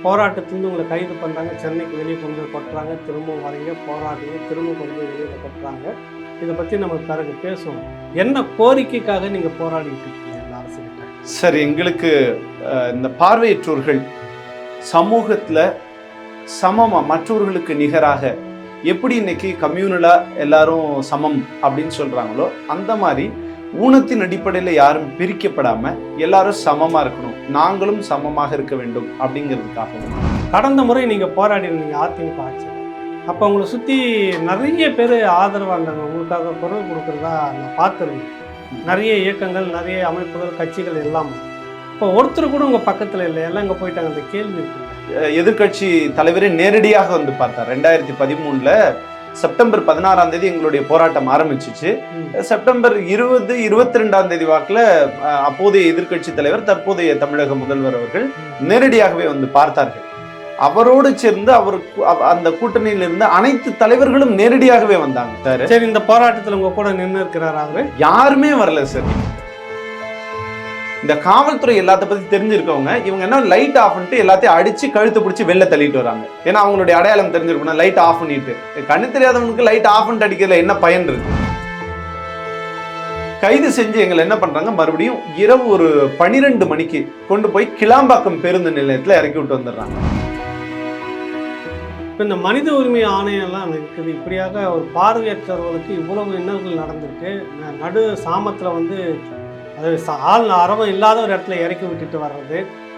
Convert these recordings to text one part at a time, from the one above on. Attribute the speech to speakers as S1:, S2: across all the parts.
S1: போராட்டத்துலேருந்து உங்களை கைது பண்ணுறாங்க, சென்னைக்கு வெளியே கொண்டு போய் கொட்டுறாங்க, திரும்பவும் வரீங்க, போராடுறீங்க, திரும்ப கொண்டு போய் வெளியில் கொட்டுறாங்க. இதை பற்றி நம்ம பிறகு பேசுவோம். என்ன கோரிக்கைக்காக நீங்கள் போராடிட்டு இருக்கீங்க இந்த அரசுகிட்ட?
S2: சார், எங்களுக்கு இந்த பார்வையற்றோர்கள் சமூகத்தில் சமமாக மற்றவர்களுக்கு நிகராக எப்படி இன்னைக்கு கம்யூனலாக எல்லாரும் சமம் அப்படின்னு சொல்கிறாங்களோ அந்த மாதிரி ஊனத்தின் அடிப்படையில் யாரும் பிரிக்கப்படாமல் எல்லாரும் சமமாக இருக்கணும், நாங்களும் சமமாக இருக்க வேண்டும் அப்படிங்கிறதுக்காக.
S1: கடந்த முறை நீங்கள் போராடினீங்க அதிமுக ஆட்சி. அப்போ உங்களை சுற்றி நிறைய பேர் ஆதரவாக இருந்தாங்க, உங்களுக்காக குரல் கொடுக்குறதா நான் பார்த்துருந்தேன். நிறைய இயக்கங்கள், நிறைய அமைப்புகள், கட்சிகள் எல்லாம். இப்போ ஒருத்தர் கூட உங்கள் பக்கத்தில் இல்லை, எல்லாம் இங்கே போயிட்டாங்க. அந்த கேள்வி இருக்கு.
S2: எதிர்கட்சி தலைவரே நேரடியாக வந்து பார்த்தார். 2013 செப்டம்பர் 16 எங்களுடைய போராட்டம் ஆரம்பிச்சிச்சு. செப்டம்பர் 22 வாக்கில் அப்போதைய எதிர்கட்சி தலைவர், தற்போதைய தமிழக முதல்வர் அவர்கள் நேரடியாகவே வந்து பார்த்தார்கள். அவரோடு சேர்ந்து அந்த கூட்டணியில் இருந்த அனைத்து தலைவர்களும் நேரடியாகவே வந்தாங்க.
S1: சரி, இந்த போராட்டத்தில் உங்க கூட நின்று இருக்கிறார் அவரு?
S2: யாருமே வரல சார். இந்த காவல்துறை எல்லாத்த பத்தி தெரிஞ்சிருக்கவங்க இவங்க என்ன லைட் ஆஃப் பண்ணிட்டு எல்லாத்தையும் அடிச்சு கழுத்து பிடிச்சி வெளில தள்ளிட்டு வராங்க. ஏன்னா அவங்களுடைய அடையாளம் தெரிஞ்சிருக்கணும், லைட் ஆஃப் பண்ணிட்டு. கண்ணு தெரியாதவங்களுக்கு லைட் ஆஃப் பண்ணிட்டு அடிக்கிறதுல என்ன பயன் இருக்கு? கைது செஞ்சு எங்களை என்ன பண்றாங்க, மறுபடியும் இரவு ஒரு 12 மணிக்கு கொண்டு போய் கிளாம்பாக்கம் பேருந்து நிலையத்தில் இறக்கி விட்டு வந்துடுறாங்க.
S1: இப்போ இந்த மனித உரிமை ஆணையம்லாம் இருக்குது. இப்படியாக ஒரு பார்வையற்றவர்களுக்கு இவ்வளவு இன்னல்கள் நடந்திருக்கு. நடு சாமத்தில் வந்து அது ஆள் அரவம் இல்லாத ஒரு இடத்துல இறக்கி விட்டுட்டு வர்றது,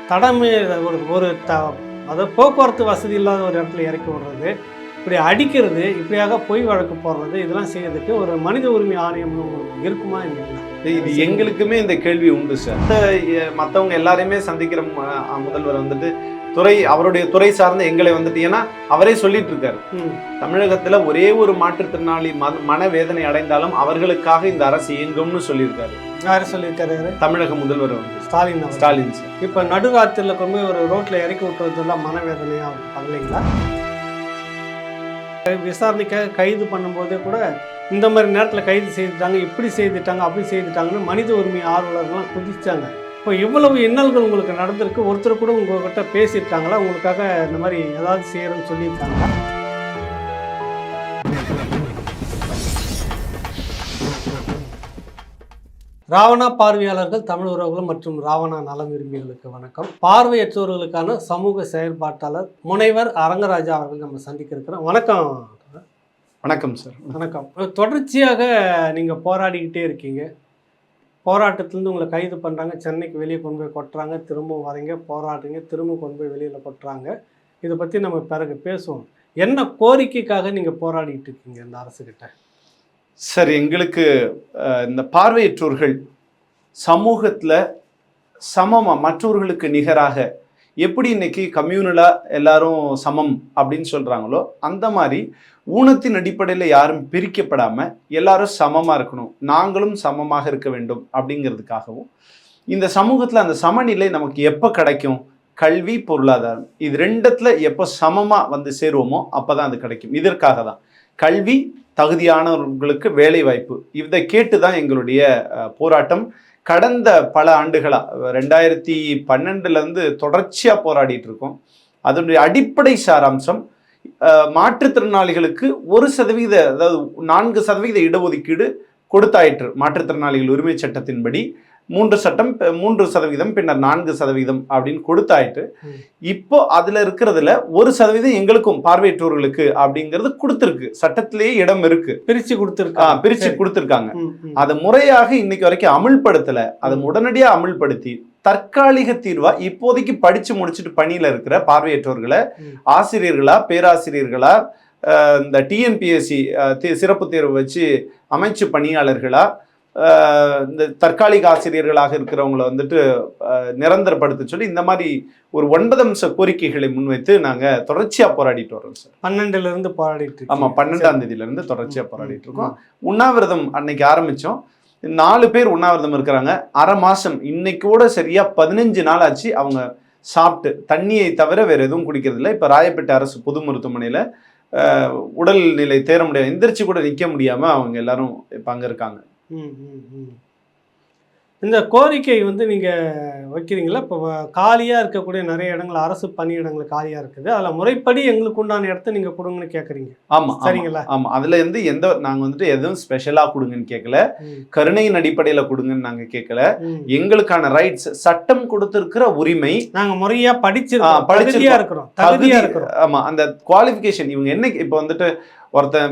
S1: தடமே அதாவது போக்குவரத்து வசதி இல்லாத ஒரு இடத்துல இறக்கி விடுறது, இப்படி அடிக்கிறது, இப்படியாக பொய் வழக்கு போடுறது, இதெல்லாம் செய்யறதுக்கு ஒரு மனித உரிமை ஆணையம் இருக்குமா?
S2: இது எங்களுக்குமே இந்த கேள்வி உண்டு சார். மற்றவங்க எல்லாரையுமே சந்திக்கிற முதல்வர் வந்துட்டு அவருடைய துறை சார்ந்த எங்களை வந்துட்டு, ஏன்னா அவரே சொல்லிட்டு இருக்காரு, தமிழகத்துல ஒரே ஒரு மாற்றுத்திறனாளி மனவேதனை அடைந்தாலும் அவர்களுக்காக இந்த அரசு இயங்கும்னு சொல்லியிருக்காரு.
S1: யாரு சொல்லியிருக்காரு?
S2: தமிழக முதல்வர்
S1: ஸ்டாலின்.
S2: சார்,
S1: இப்ப நடுராத்திரில கொண்டு போய் ஒரு ரோட்ல இறக்கி விட்டுறதுலாம் மனவேதனையா பண்ணலைங்களா? விசாரணைக்காக கைது பண்ணும்போதே கூட இந்த மாதிரி நேரத்தில் கைது செய்துட்டாங்க, இப்படி செய்துட்டாங்க, அப்படி செய்துட்டாங்கன்னு மனித உரிமை ஆர்வலர்கள்லாம் குதிச்சாங்க. இப்போ இவ்வளவு இன்னல்கள் உங்களுக்கு நடந்திருக்கு, ஒருத்தர் கூட உங்ககிட்ட பேசியிருக்காங்களா? உங்களுக்காக இந்த மாதிரி ஏதாவது செய்யறேன்னு சொல்லியிருக்காங்களா? ராவணா பார்வையாளர்கள், தமிழ் உறவுகள் மற்றும் ராவணா நலம் விரும்பிகளுக்கு வணக்கம். பார்வையற்றவர்களுக்கான சமூக செயல்பாட்டாளர் முனைவர் அரங்கராஜா அவர்கள் நம்ம சந்திக்க இருக்கிறோம். வணக்கம்.
S2: வணக்கம் சார்.
S1: வணக்கம். தொடர்ச்சியாக நீங்கள் போராடிக்கிட்டே இருக்கீங்க. போராட்டத்துலேருந்து உங்களை கைது பண்ணுறாங்க, சென்னைக்கு வெளியே கொண்டு போய் கொட்டுறாங்க, திரும்பவும் வரீங்க, போராடுறீங்க, திரும்ப கொண்டு போய் வெளியில் கொட்டுறாங்க. இதை பற்றி நம்ம பிறகு பேசுவோம். என்ன கோரிக்கைக்காக நீங்கள் போராடிட்டு இருக்கீங்க இந்த அரசுக்கிட்ட?
S2: சார், எங்களுக்கு இந்த பார்வையற்றோர்கள் சமூகத்தில் சமமாக மற்றவர்களுக்கு நிகராக எப்படி இன்னைக்கு கம்யூனலாக எல்லாரும் சமம் அப்படின்னு சொல்கிறாங்களோ அந்த மாதிரி ஊனத்தின் அடிப்படையில் யாரும் பிரிக்கப்படாமல் எல்லாரும் சமமாக இருக்கணும், நாங்களும் சமமாக இருக்க வேண்டும் அப்படிங்கிறதுக்காகவும், இந்த சமூகத்தில் அந்த சமநிலை நமக்கு எப்போ கிடைக்கும், கல்வி பொருளாதாரம் இது ரெண்டத்தில் எப்போ சமமாக வந்து சேருவோமோ அப்போ தான் அது கிடைக்கும். இதற்காக தான் கல்வி, தகுதியானவர்களுக்கு வேலை வாய்ப்பு, இதை கேட்டு தான் எங்களுடைய போராட்டம் கடந்த பல ஆண்டுகளாக 2012 தொடர்ச்சியாக போராடிட்டு இருக்கோம். அதனுடைய அடிப்படை சாராம்சம் மாற்றுத்திறனாளிகளுக்கு 1%, அதாவது 4% இடஒதுக்கீடு கொடுத்தாயிற்று. மாற்றுத்திறனாளிகள் உரிமை சட்டத்தின்படி 3% பின்னர் 4% அப்படின்னு கொடுத்தாயிட்டு. இப்போ அதுல இருக்கிறதுல 1% எங்களுக்கும் பார்வையற்றோர்களுக்கு அப்படிங்கிறது கொடுத்துருக்கு, சட்டத்திலேயே இடம் இருக்கு, பிரிச்சு கொடுத்துருக்காங்க. அதை முறையாக இன்னைக்கு வரைக்கும் அமுல்படுத்தல. அதை உடனடியாக அமுல்படுத்தி தற்காலிக தீர்வா இப்போதைக்கு படிச்சு முடிச்சுட்டு பணியில இருக்கிற பார்வையற்றோர்களை ஆசிரியர்களா, பேராசிரியர்களா, இந்த டிஎன்பிஎஸ்சி சிறப்பு தேர்வு வச்சு அமைச்சு பணியாளர்களா, இந்த தற்காலிக ஆசிரியர்களாக இருக்கிறவங்களை வந்துட்டு நிரந்தரப்படுத்த சொல்லி இந்த மாதிரி ஒரு 9 அம்ச கோரிக்கைகளை முன்வைத்து நாங்கள் தொடர்ச்சியாக போராடிட்டு வரோம் சார்.
S1: 12 போராடிட்டு.
S2: ஆமாம், 12 தொடர்ச்சியாக போராடிட்டு இருக்கோம். உண்ணாவிரதம் அன்னைக்கு ஆரம்பித்தோம். 4 பேர் உண்ணாவிரதம் இருக்கிறாங்க. அரை மாதம், இன்னைக்கு கூட சரியா 15 நாள் ஆச்சு. அவங்க சாப்பிட்டு தண்ணியை தவிர வேற எதுவும் குடிக்கிறதில்ல. இப்போ ராயப்பேட்டை அரசு பொது மருத்துவமனையில் உடல் நிலை தேர முடியாது, எந்திரிச்சு கூட நிற்க முடியாமல் அவங்க எல்லாரும் இப்போ அங்கே இருக்காங்க.
S1: இந்த கோரிக்கை வந்து நீங்கள் வைக்கிறீங்களா? இப்போ காலியாக இருக்கக்கூடிய நிறைய இடங்கள் அரசு பணியிடங்கள் காலியாக இருக்குது. அதில் முறைப்படி எங்களுக்கு உண்டான இடத்த நீங்கள் கொடுங்கன்னு கேட்குறீங்க.
S2: ஆமா
S1: சரிங்களா?
S2: ஆமா அதுல இருந்து நாங்க வந்துட்டு எதுவும் ஸ்பெஷலா கொடுங்கன்னு கேட்கல, கருணையின் அடிப்படையில கொடுங்கன்னு நாங்க கேட்கல. எங்களுக்கான ரைட்ஸ், சட்டம் கொடுத்திருக்கிற உரிமை,
S1: நாங்க முறையா படிச்சிருக்கோம், தகுதியா இருக்கிறோம்.
S2: ஆமா அந்த குவாலிஃபிகேஷன். இவங்க என்ன இப்போ வந்துட்டு ஒருத்தன்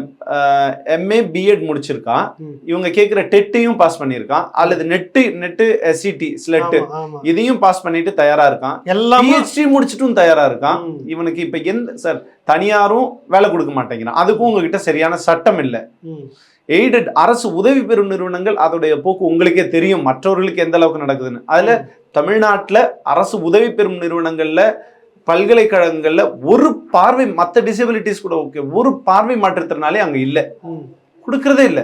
S2: எம்ஏ பிஎட் முடிச்சிருக்கான், இவங்க கேட்குற டெட்டையும் பாஸ் பண்ணியிருக்கான், அல்லது நெட்டு எஸ்சிடி ஸ்லெட்டு இதையும் பாஸ் பண்ணிட்டு தயாரா இருக்கான், எல்லாம் பிஹெச்டி முடிச்சிட்டும் தயாரா இருக்கான். இவனுக்கு இப்ப எந்த சார் தனியாரும் வேலை கொடுக்க மாட்டேங்கிறான், அதுக்கும் உங்ககிட்ட சரியான சட்டம் இல்லை. எய்டட் அரசு உதவி பெறும் நிறுவனங்கள் அதோடைய போக்கு உங்களுக்கே தெரியும், மற்றவர்களுக்கு எந்த அளவுக்கு நடக்குதுன்னு. அதுல தமிழ்நாட்டுல அரசு உதவி பெறும் நிறுவனங்கள்ல பல்கலைக்கழகங்கள்ல ஒரு பார்வை, மற்ற டிசபிலிட்டிஸ் கூட ஓகே, ஒரு பார்வை மாற்றுத்திறனாலே அங்க இல்ல, கொடுக்கறதே இல்லை.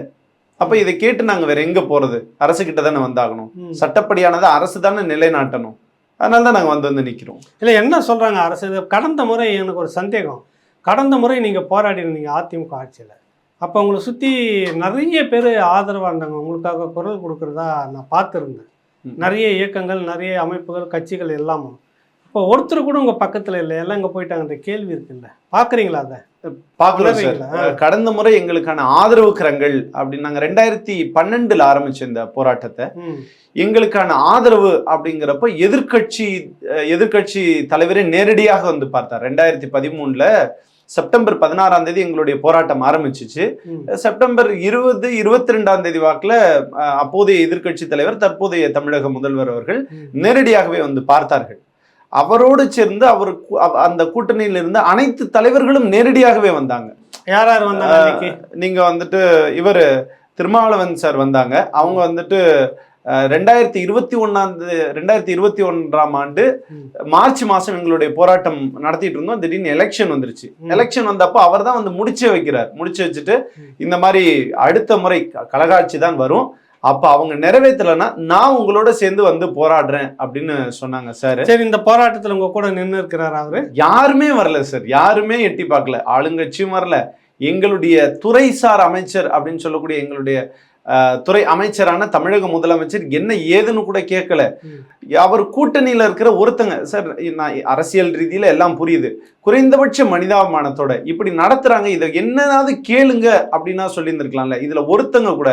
S2: அப்ப இதை கேட்டு நாங்க வேற எங்க போறது? அரசு கிட்ட தானே வந்தாகணும், சட்டப்படியானதை அரசு தானே நிலைநாட்டணும். அதனாலதான் நாங்க வந்து நிக்கிறோம்.
S1: இல்ல என்ன சொல்றாங்க அரசு? கடந்த முறை எனக்கு ஒரு சந்தேகம், கடந்த முறை நீங்க போராடி இருந்தீங்க அதிமுக ஆட்சியில, அப்போ உங்களை சுற்றி நிறைய பேர் ஆதரவாக இருந்தாங்க, உங்களுக்காக குரல் கொடுக்குறதா நான் பார்த்துருந்தேன். நிறைய இயக்கங்கள், நிறைய அமைப்புகள், கட்சிகள் எல்லாமும். இப்போ ஒருத்தர் கூட உங்கள் பக்கத்தில் இல்லை, எல்லாம் இங்கே போயிட்டாங்கன்ற கேள்வி இருக்குல்ல, பார்க்குறீங்களா? அதை
S2: பார்க்குறோம் சார். கடந்த முறை எங்களுக்கான ஆதரவு கரங்கள் அப்படின்னு நாங்கள் 2012 ஆரம்பிச்ச இந்த போராட்டத்தை, எங்களுக்கான ஆதரவு அப்படிங்கிறப்ப எதிர்கட்சி தலைவரே நேரடியாக வந்து பார்த்தார். 2013 செப்டம்பர் 16 எங்களுடைய போராட்டம் ஆரம்பிச்சிச்சு. செப்டம்பர் 22 வாக்குல அப்போதைய எதிர்கட்சி தலைவர், தற்போதைய தமிழக முதல்வர் அவர்கள் நேரடியாகவே வந்து பார்த்தார்கள். அவரோடு சேர்ந்து அந்த கூட்டணியில் இருந்த அனைத்து தலைவர்களும் நேரடியாகவே வந்தாங்க.
S1: யார் யார் வந்தாங்க?
S2: நீங்க வந்துட்டு இவர் திருமாவளவன் சார் வந்தாங்க. அவங்க வந்துட்டு 2021 மார்ச் மாசம் எங்களுடைய போராட்டம் நடத்திட்டு இருந்தோம். திடீர்னு எலெக்ஷன் வந்துருச்சு. எலெக்ஷன் வந்தப்போ அவர் தான் வந்து முடிச்சு வச்சுட்டு இந்த மாதிரி அடுத்த முறை கலகாட்சி தான் வரும், அப்ப அவங்க நிறைவேற்றலைன்னா நான் உங்களோட சேர்ந்து வந்து போராடுறேன் அப்படின்னு சொன்னாங்க சார்.
S1: சரி, இந்த போராட்டத்தில் உங்க கூட நின்று இருக்கிறார் அவரு?
S2: யாருமே வரல சார், யாருமே எட்டி பார்க்கல, ஆளுங்கட்சியும் வரல. எங்களுடைய துறைசார் அமைச்சர் அப்படின்னு சொல்லக்கூடிய எங்களுடைய துறை அமைச்சரான தமிழக முதலமைச்சர் என்ன ஏதுன்னு கூட கேட்கல. அவர் கூட்டணியில இருக்கிற ஒருத்தங்க சார், நான் அரசியல் ரீதியில எல்லாம் புரியுது, குறைந்தபட்ச மனிதாபிமானத்தோட இப்படி நடத்துறாங்க, இதை என்னதாவது கேளுங்க அப்படின்னா சொல்லியிருந்திருக்கலாம்ல. இதுல ஒருத்தங்க கூட,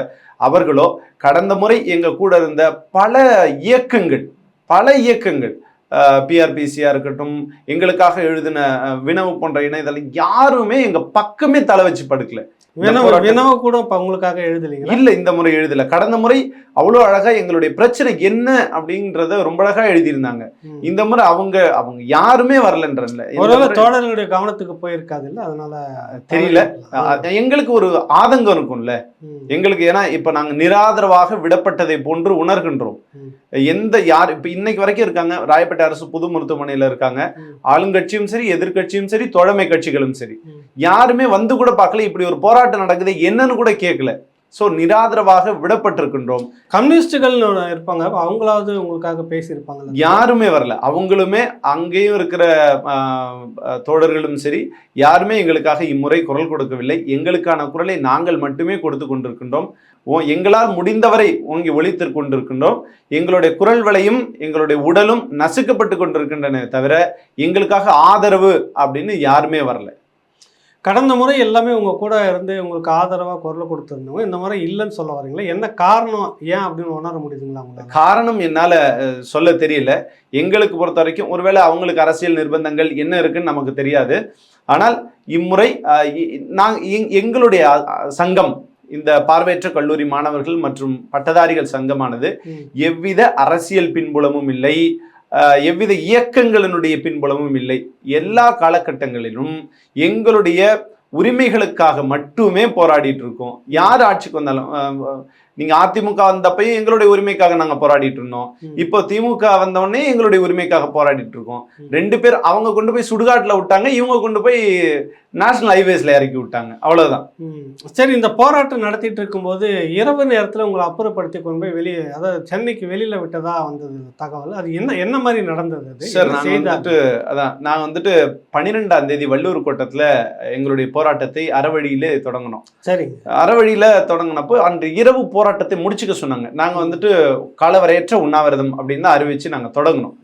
S2: அவர்களோ கடந்த முறை எங்க கூட இருந்த பல இயக்கங்கள் பிஆர்பிசியா இருக்கட்டும், எங்களுக்காக எழுதின வினவு போன்ற இணையதளம், யாருமே எங்க பக்கமே தலை வச்சு படுக்கல.
S1: வினவு கூட உங்களுக்காக எழுதலீங்க? இல்ல,
S2: இந்த முறை எழுதல. கடந்த முறை அவ்வளோ அழகா எங்களுடைய பிரச்சனை என்ன அப்படின்றத ரொம்ப அழகா எழுதியிருந்தாங்க. இந்த முறை அவங்க யாருமே வரலன்றல.
S1: தோழர்களுடைய கவனத்துக்கு போயிருக்காது இல்ல, அதனால
S2: தெரியல. எங்களுக்கு ஒரு ஆதங்கம் இருக்கும்ல எங்களுக்கு, ஏன்னா இப்ப நாங்க நிராதரவாக விடப்பட்டதை போன்று உணர்கின்றோம். இப்ப இன்னைக்கு வரைக்கும் இருக்காங்க, ராயப்பேட்டை அரசு பொது மருத்துவமனையில இருக்காங்க, ஆளுங்கட்சியும் சரி, எதிர்கட்சியும் சரி, தோழமை கட்சிகளும் சரி, யாருமே வந்து கூட பார்க்கல. இப்படி ஒரு போராட்டம் நடக்குது என்னன்னு கூட கேட்கல. சோ நிராதரவாக விடப்பட்டிருக்கின்றோம்.
S1: கம்யூனிஸ்டுகள் இருப்பாங்க, அவங்களாவது உங்களுக்காக பேசியிருப்பாங்க?
S2: யாருமே வரல. அவங்களுமே அங்கேயும் இருக்கிற தோழர்களும் சரி, யாருமே எங்களுக்காக இம்முறை குரல் கொடுக்கவில்லை. எங்களுக்கான குரலை நாங்கள் மட்டுமே கொடுத்து கொண்டிருக்கின்றோம். எங்களால் முடிந்தவரை ஓங்கி ஒலித்து கொண்டிருக்கின்றோம். எங்களுடைய குரல் வளையும் எங்களுடைய உடலும் நசுக்கப்பட்டு கொண்டிருக்கின்றன தவிர எங்களுக்காக ஆதரவு அப்படின்னு யாருமே வரல.
S1: கடந்த முறை எல்லாமே உங்கள் கூட இருந்து உங்களுக்கு ஆதரவாக குரல் கொடுத்துருந்தவங்க இந்த முறை இல்லைன்னு சொல்ல வரீங்களா? என்ன காரணம், ஏன் அப்படின்னு உணர முடியுதுங்களா உங்களுக்கு?
S2: காரணம் என்னால் சொல்ல தெரியல. எங்களுக்கு பொறுத்த வரைக்கும் ஒருவேளை அவங்களுக்கு அரசியல் நிர்பந்தங்கள் என்ன இருக்குன்னு நமக்கு தெரியாது. ஆனால் இம்முறை எங்களுடைய சங்கம், இந்த பார்வையற்ற கல்லூரி மாணவர்கள் மற்றும் பட்டதாரிகள் சங்கமானது எவ்வித அரசியல் பின்புலமும் இல்லை, எவ்வித இயக்கங்களினுடைய பின்புலமும் இல்லை. எல்லா காலகட்டங்களிலும் எங்களுடைய உரிமைகளுக்காக மட்டுமே போராடிட்டு இருக்கோம். யார் ஆட்சிக்கு வந்தாலும், நீங்க அதிமுக வந்தப்பையும் எங்களுடைய உரிமைக்காக நாங்க போராடிட்டு இருந்தோம். இப்போ திமுக வந்தோடனே எங்களுடைய உரிமைக்காக போராடிட்டு இருக்கோம். ரெண்டு பேர் அவங்க கொண்டு போய் சுடுகாட்டுல விட்டாங்க, இவங்க கொண்டு போய் நேஷனல் ஹைவேஸ்ல இறக்கி விட்டாங்க, அவ்வளவுதான்.
S1: சரி, இந்த போராட்டம் நடத்திட்டு இருக்கும்போது இரவு நேரத்துல உங்களை அப்புறப்படுத்தி கொண்டு போய் வெளியே, அதாவது சென்னைக்கு வெளியில விட்டதா வந்தது தகவல். அது என்ன மாதிரி நடந்தது
S2: சார்? நான் வந்துட்டு 12 வள்ளூர் கோட்டத்துல எங்களுடைய போராட்டத்தை அறவழியிலே தொடங்கணும்.
S1: சரி,
S2: அறவழியில தொடங்கினப்போ அன்று இரவு போராட்டத்தை முடிச்சுக்க சொன்னாங்க. நாங்கள் வந்துட்டு காலவரையற்ற உண்ணாவிரதம் அப்படின்னு தான் அறிவிச்சு நாங்கள் தொடங்கணும்.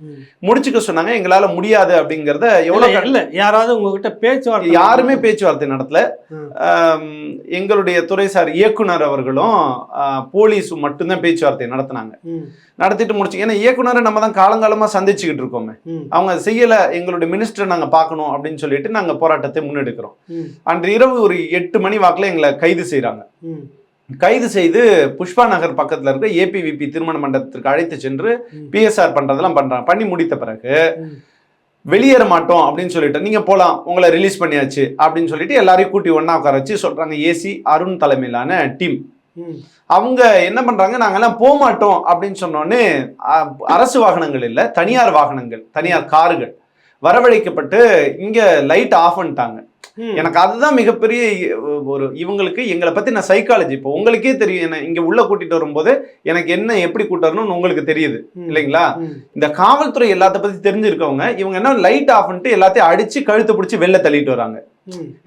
S2: முடிச்சுக்க சொன்னாங்க. எங்களால் முடியாது அப்படிங்கிறத எவ்வளோ
S1: இல்லை, யாராவது உங்ககிட்ட பேச்சுவார்த்தை?
S2: யாருமே பேச்சுவார்த்தை நடத்தல. எங்களுடைய துறைசார் இயக்குனர் அவர்களும் போலீஸும் மட்டும்தான் பேச்சுவார்த்தை நடத்தினாங்க. நடத்திட்டு முடிச்சு, ஏன்னா இயக்குனரை நம்ம தான் காலங்காலமாக சந்திச்சுக்கிட்டு இருக்கோமே, அவங்க செய்யலை, எங்களுடைய மினிஸ்டரை நாங்கள் பார்க்கணும் அப்படின்னு சொல்லிட்டு நாங்கள் போராட்டத்தை முன்னெடுக்கிறோம். அன்று இரவு ஒரு 8 மணி வாக்கில் எங்களை கைது செய்கிறாங்க. கைது செய்து புஷ்பா நகர் பக்கத்தில் இருக்க ஏபிவிபி திருமண மண்டபத்திற்கு அழைத்து சென்று பிஎஸ்ஆர் பண்ணுறதெல்லாம் பண்ணுறாங்க. பண்ணி முடித்த பிறகு வெளியேற மாட்டோம் அப்படின்னு சொல்லிட்டு, நீங்கள் போகலாம், உங்களை ரிலீஸ் பண்ணியாச்சு அப்படின்னு சொல்லிட்டு எல்லாரையும் கூட்டி ஒன்றா உட்கார வச்சு சொல்கிறாங்க. ஏசி அருண் தலைமையிலான டீம் அவங்க என்ன பண்றாங்க, நாங்கெல்லாம் போக மாட்டோம் அப்படின்னு சொன்னோடனே அரசு வாகனங்கள் இல்லை, தனியார் வாகனங்கள், தனியார் கார்கள் வரவழைக்கப்பட்டு இங்க லைட் ஆஃப் பண்ணிட்டாங்க. எனக்கு அதுதான் மிகப்பெரிய ஒரு இவங்களுக்கு எங்களை பத்தி நான் சைக்காலஜி இப்போ உங்களுக்கே தெரியும். என்ன இங்க உள்ள கூட்டிட்டு வரும்போது எனக்கு என்ன எப்படி கூட்டணும்னு உங்களுக்கு தெரியுது இல்லைங்களா? இந்த காவல்துறை எல்லாத்த பத்தி தெரிஞ்சிருக்கவங்க இவங்க என்ன லைட் ஆஃப் பண்ணிட்டு எல்லாத்தையும் அடிச்சு கழுத்து பிடிச்சி வெளில தள்ளிட்டு வராங்க.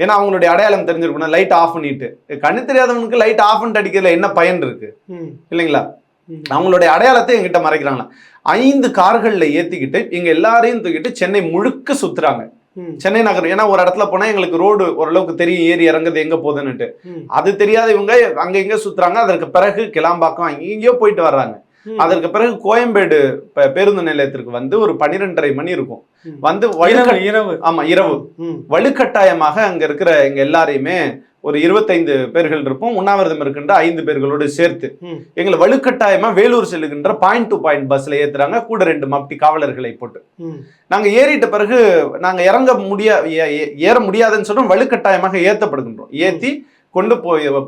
S2: ஏன்னா அவங்களுடைய அடையாளம் தெரிஞ்சிருக்கணும். லைட் ஆஃப் பண்ணிட்டு, கண்ணு தெரியாதவனுக்கு லைட் ஆஃப் பண்ணிட்டு அடிக்கிறதுல என்ன பயன் இருக்கு இல்லைங்களா? அவங்களுடைய அடையாளத்தை எங்கிட்ட மறைக்கிறாங்களா. 5 கார்கள்ல ஏத்திக்கிட்டு எங்க எல்லாரையும் தூக்கிட்டு சென்னை முழுக்க சுத்துறாங்க. சென்னை நகரம், ஏன்னா ஒரு இடத்துல போனா எங்களுக்கு ரோடு ஓரளவுக்கு தெரியும், ஏறி இறங்குறது எங்க போகுதுன்னுட்டு. அது தெரியாத இவங்க அங்க எங்க சுத்துறாங்க. அதற்கு பிறகு கிளாம்பாக்கம் எங்கேயோ போயிட்டு வர்றாங்க. அதற்கு பிறகு கோயம்பேடு பேருந்து நிலையத்திற்கு வந்து ஒரு 12:30 மணி இருக்கும். வந்து இரவு வலுக்கட்டாயமாக அங்க இருக்கிற எங்க எல்லாரையுமே ஒரு 25 பேர்கள் இருப்போம். உண்ணாவிரதம் இருக்கின்ற 5 பேர்களோடு சேர்த்து எங்களை வலுக்கட்டாயமா வேலூர் செல்லுகின்ற பாயிண்ட் டு பாயிண்ட் பஸ்ல ஏத்துறாங்க. கூட 2 மப்டி காவலர்களை போட்டு நாங்க ஏறிட்ட பிறகு நாங்க ஏற முடியாதுன்னு சொல்றோம். வலுக்கட்டாயமாக ஏத்தப்படுகின்றோம். ஏத்தி கொண்டு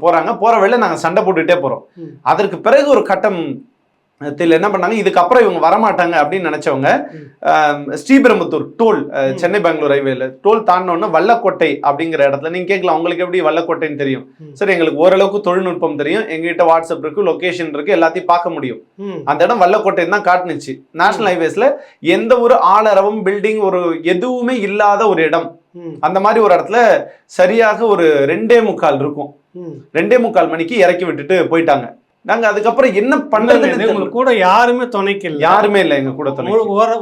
S2: போறாங்க. போற வேளை நாங்க சண்டை போட்டுட்டே போறோம். அதற்கு பிறகு ஒரு கட்டம் என்ன பண்ணாங்க, இதுக்கப்புறம் இவங்க வரமாட்டாங்க அப்படின்னு நினைச்சவங்க ஸ்ரீபெரும்புத்தூர் டோல், சென்னை பெங்களூர் ஹைவேல டோல் தாண்டினோன்னு வல்லக்கோட்டை அப்படிங்கிற இடத்துல, நீங்க கேட்கலாம் உங்களுக்கு எப்படி வல்லக்கோட்டைன்னு தெரியும்? சரி, எங்களுக்கு ஓரளவுக்கு தொழில்நுட்பம் தெரியும். எங்ககிட்ட வாட்ஸ்அப் இருக்கு, லொகேஷன் இருக்கு, எல்லாத்தையும் பார்க்க முடியும். அந்த இடம் வல்லக்கோட்டை தான் காட்டுனுச்சு. நேஷனல் ஹைவேஸ்ல எந்த ஒரு ஆளரவும் பில்டிங் ஒரு எதுவுமே இல்லாத ஒரு இடம். அந்த மாதிரி ஒரு இடத்துல சரியாக ஒரு 2:45 இருக்கும். 2:45 மணிக்கு இறக்கி விட்டுட்டு போயிட்டாங்க. நாங்க அதுக்கப்புறம் என்ன பண்றது,
S1: உங்களுக்கு கூட யாருமே துணைக்கு இல்லை,
S2: யாருமே இல்லை எங்க கூட துணை.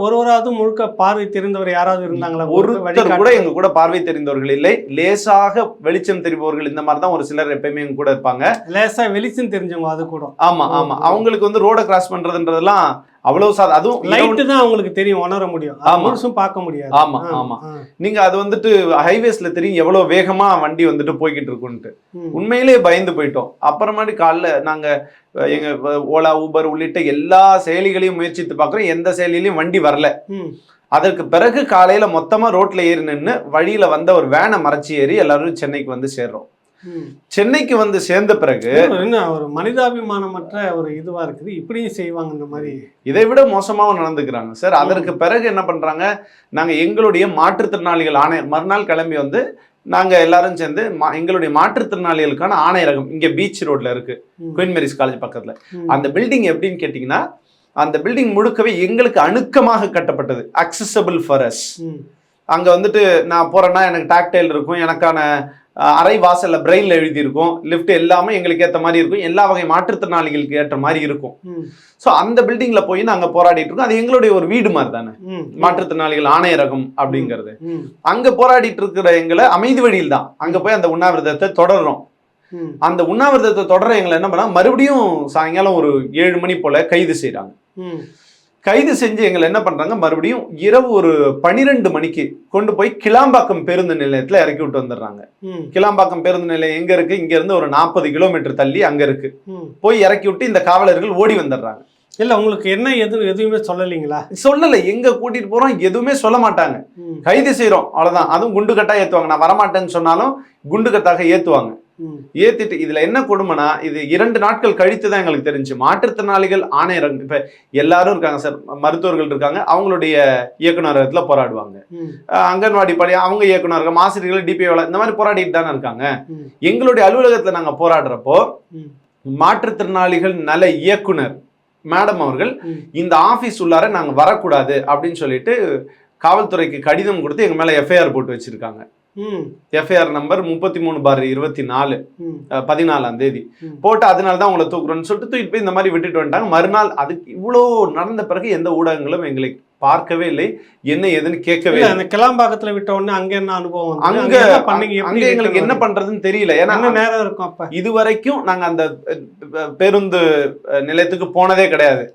S1: ஒருவராவது முழுக்க பார்வை தெரிந்தவர் யாராவது இருந்தாங்களா?
S2: ஒருத்தர் கூட எங்க கூட பார்வை தெரிந்தவர்கள் இல்லை. லேசாக வெளிச்சம் தெரிபவர்கள் இந்த மாதிரி தான் ஒரு சிலர் எப்பயுமே எங்க கூட இருப்பாங்க.
S1: லேசா வெளிச்சம் தெரிஞ்சவங்க அது கூட.
S2: ஆமா ஆமா, அவங்களுக்கு வந்து ரோட கிராஸ் பண்றதுன்றதெல்லாம் அவ்வளவு அதுவும்
S1: லைட் தான் அவங்களுக்கு தெரியும், உணர முடியும், முழுசும் பார்க்க முடியாது.
S2: ஆமா ஆமா, நீங்க அது வந்துட்டு ஹைவேஸ்ல தெரியும் எவ்வளவு வேகமா வண்டி வந்துட்டு போய்கிட்டு இருக்குன்ட்டு. உண்மையிலேயே பயந்து போயிட்டோம். அப்புறமாடி காலைல நாங்க எங்க ஓலா ஊபர் உள்ளிட்ட எல்லா செயலிகளையும் முயற்சித்து பார்க்குறோம். எந்த செயலிலையும் வண்டி வரல. அதற்கு பிறகு காலையில மொத்தமா ரோட்ல ஏறி நின்று வழியில வந்த ஒரு வேனை மறைச்சி ஏறி எல்லாரும் சென்னைக்கு வந்து சேர்றோம். சென்னைக்கு வந்து சேர்ந்த பிறகு
S1: என்ன ஒரு மனிதாபிமானமற்ற ஒரு இதுவா இருக்குது. இப்படியும் செய்வாங்க இந்த மாதிரி,
S2: இதை விட மோசமாவும் நடந்துக்கிறாங்க சார். அதற்கு பிறகு என்ன பண்றாங்க, நாங்க எங்களுடைய மாற்றுத்திறனாளிகள் ஆணையர் மறுநாள் கிளம்பி வந்து நாங்க எல்லாரும் சேர்ந்து எங்களுடைய மாற்றுத்திறனாளிகளுக்கான ஆணையரகம் இங்க பீச் ரோட்ல இருக்கு, குயின் மேரிஸ் காலேஜ் பக்கத்துல. அந்த பில்டிங் எப்படின்னு கேட்டீங்கன்னா, அந்த பில்டிங் முழுக்கவே எங்களுக்கு அணுக்கமாக கட்டப்பட்டது, அக்சசபிள் ஃபார் அஸ். அங்க வந்துட்டு நான் போறேன்னா எனக்கு டாக்டைல் இருக்கும், எனக்கான அரை வாசல்ல பிரெயின்ல எழுதி இருக்கும், லிஃப்ட் எல்லாமே எங்களுக்கு ஏற்ற மாதிரி இருக்கும், எல்லா வகை மாற்றுத்திறனாளிகளுக்கு ஏற்ற மாதிரி இருக்கும். ஸோ அந்த பில்டிங்ல போய் நாங்க போராடிட்டு இருக்கோம். அது எங்களுடைய ஒரு வீடு மாதிரி தானே மாற்றுத்திறனாளிகள் ஆணையரகம் அப்படிங்கிறது. அங்க போராடிட்டு இருக்கிற எங்களை அமைதி வழியில் தான் அங்க போய் அந்த உண்ணாவிரதத்தை தொடர்றோம். அந்த உண்ணாவிரதத்தை தொடர எங்களை என்ன பண்ணா, மறுபடியும் சாயங்காலம் ஒரு 7 மணி போல கைது செய்யறாங்க. கைது செஞ்சு எங்களை என்ன பண்றாங்க, மறுபடியும் இரவு ஒரு 12 மணிக்கு கொண்டு போய் கிளாம்பாக்கம் பேருந்து நிலையத்துல இறக்கி விட்டு வந்துடுறாங்க. கிளாம்பாக்கம் பேருந்து நிலையம் எங்க இருக்கு, இங்க இருந்து ஒரு 40 கிலோமீட்டர் தள்ளி அங்க இருக்கு. போய் இறக்கி விட்டு இந்த காவலர்கள் ஓடி வந்துடுறாங்க.
S1: இல்ல உங்களுக்கு என்ன எதுவுமே சொல்லலீங்களா?
S2: சொல்லல, எங்க கூட்டிட்டு போறோம் எதுவுமே சொல்ல மாட்டாங்க. கைது செய்யறோம் அவ்வளவுதான். அதுவும் குண்டு கட்டா ஏத்துவாங்க. நான் வரமாட்டேன்னு சொன்னாலும் குண்டு கட்டாக ஏத்துவாங்க. ஏத்திட்டு இதுல என்ன கொடுமைனா, இது 2 நாட்கள் கழித்து தான் எங்களுக்கு தெரிஞ்சு மாற்றுத்திறனாளிகள் ஆணையரகம் இப்ப எல்லாரும் இருக்காங்க சார், மருத்துவர்கள் இருக்காங்க, அவங்களுடைய இயக்குநரகத்துல போராடுவாங்க, அங்கன்வாடி படி அவங்க இயக்குநரகம், ஆசிரியர்கள், டிபிஓ இந்த மாதிரி போராடிட்டு தானே இருக்காங்க. எங்களுடைய அலுவலகத்துல நாங்க போராடுறப்போ மாற்றுத்திறனாளிகள் நல இயக்குனர் மேடம் அவர்கள் இந்த ஆபீஸ் உள்ளார நாங்க வரக்கூடாது அப்படின்னு சொல்லிட்டு காவல்துறைக்கு கடிதம் கொடுத்து எங்க மேல எஃப்ஐஆர் போட்டு வச்சிருக்காங்க.
S1: ம்
S2: எஃப்ஐஆர் நம்பர் 33/24
S1: ம்
S2: 14ஆம் தேதி
S1: ம்.
S2: போட்டு அதனால தான் உங்களை தூக்குறோம்னு சொல்லிட்டு தூக்கிட்டு போய் இந்த மாதிரி விட்டுட்டு வந்துட்டாங்க. மறுநாள் அதுக்கு இவ்வளோ நடந்த பிறகு எந்த ஊடகங்களும் எங்களை பார்க்கவே இல்லை, என்ன ஏதுன்னு கேட்கவே
S1: இல்ல
S2: இல்லை.
S1: அந்த கிளாம்பாக்கத்துல விட்ட உடனே அங்க என்ன அனுபவம் வந்தது?
S2: அங்க
S1: என்ன பண்ணீங்க?
S2: அங்க
S1: எப்படி
S2: எங்களுக்கு என்ன
S1: return
S2: பண்றதுன்னு தெரியல. ஏன்னா
S1: என்ன நேரம் இருக்கும் அப்ப?
S2: இதுவரைக்கும் நாங்க அந்த பேருந்து நிலையத்துக்கு போனதே கிடையாது.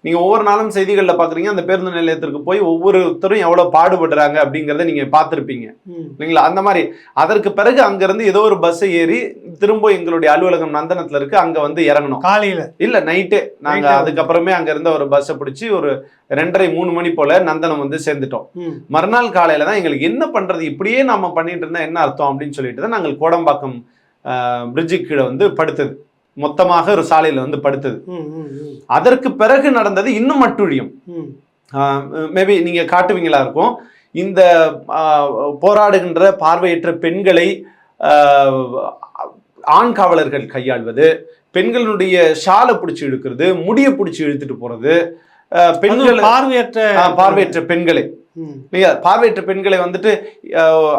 S2: நீங்க ஒவ்வொரு நாளும் செய்திகள்ல பாக்குறீங்க, அந்த பேருந்து நிலையத்திற்கு போய் ஒவ்வொருத்தரும் எவ்வளவு பாடுபடுறாங்க அப்படிங்கறத நீங்க பார்த்திருப்பீங்க
S1: ம்
S2: இல்லைங்களா? அந்த மாதிரி அதற்கு பிறகு அங்கிருந்து ஏதோ ஒரு பஸ் ஏறி திரும்ப எங்களுடைய அலுவலகம் நந்தனத்துல இருக்கு, அங்க வந்து இறங்கணும்.
S1: காலையில
S2: இல்ல நைட்டே நாங்க
S1: Night.
S2: அதுக்கப்புறமே அங்க இருந்த ஒரு பஸ்ஸை பிடிச்சி ஒரு 2:30-3 மணி போல நந்தனம் வந்து சேர்ந்துட்டோம்.
S1: ம்
S2: மறுநாள் காலையில தான் எங்களுக்கு என்ன பண்றது, இப்படியே நாம பண்ணிட்டு இருந்தா என்ன அர்த்தம் அப்படின்னு சொல்லிட்டு தான் நாங்கள் கோடம்பாக்கம் பிரிட்ஜுக்கு கீழே வந்து படுத்தது, மொத்தமாக ஒரு சாலையில வந்து படுத்தது.
S1: ம் ம் ம்
S2: அதற்கு பிறகு நடந்தது இன்னும் அட்டூழியம்.
S1: ம்
S2: மேபி நீங்க காட்டுவீங்களா இருக்கும். இந்த போராடுகின்ற பார்வையற்ற பெண்களை ஆண் காவலர்கள் கையாள்வது, பெண்களுடைய ஷாலை பிடிச்சி இழுக்கிறது, முடிய பிடிச்சி இழுத்துட்டு போறது, பெண்கள் பார்வையற்ற பெண்களை
S1: ம்
S2: இல்லையா, பார்வையற்ற பெண்களை வந்துட்டு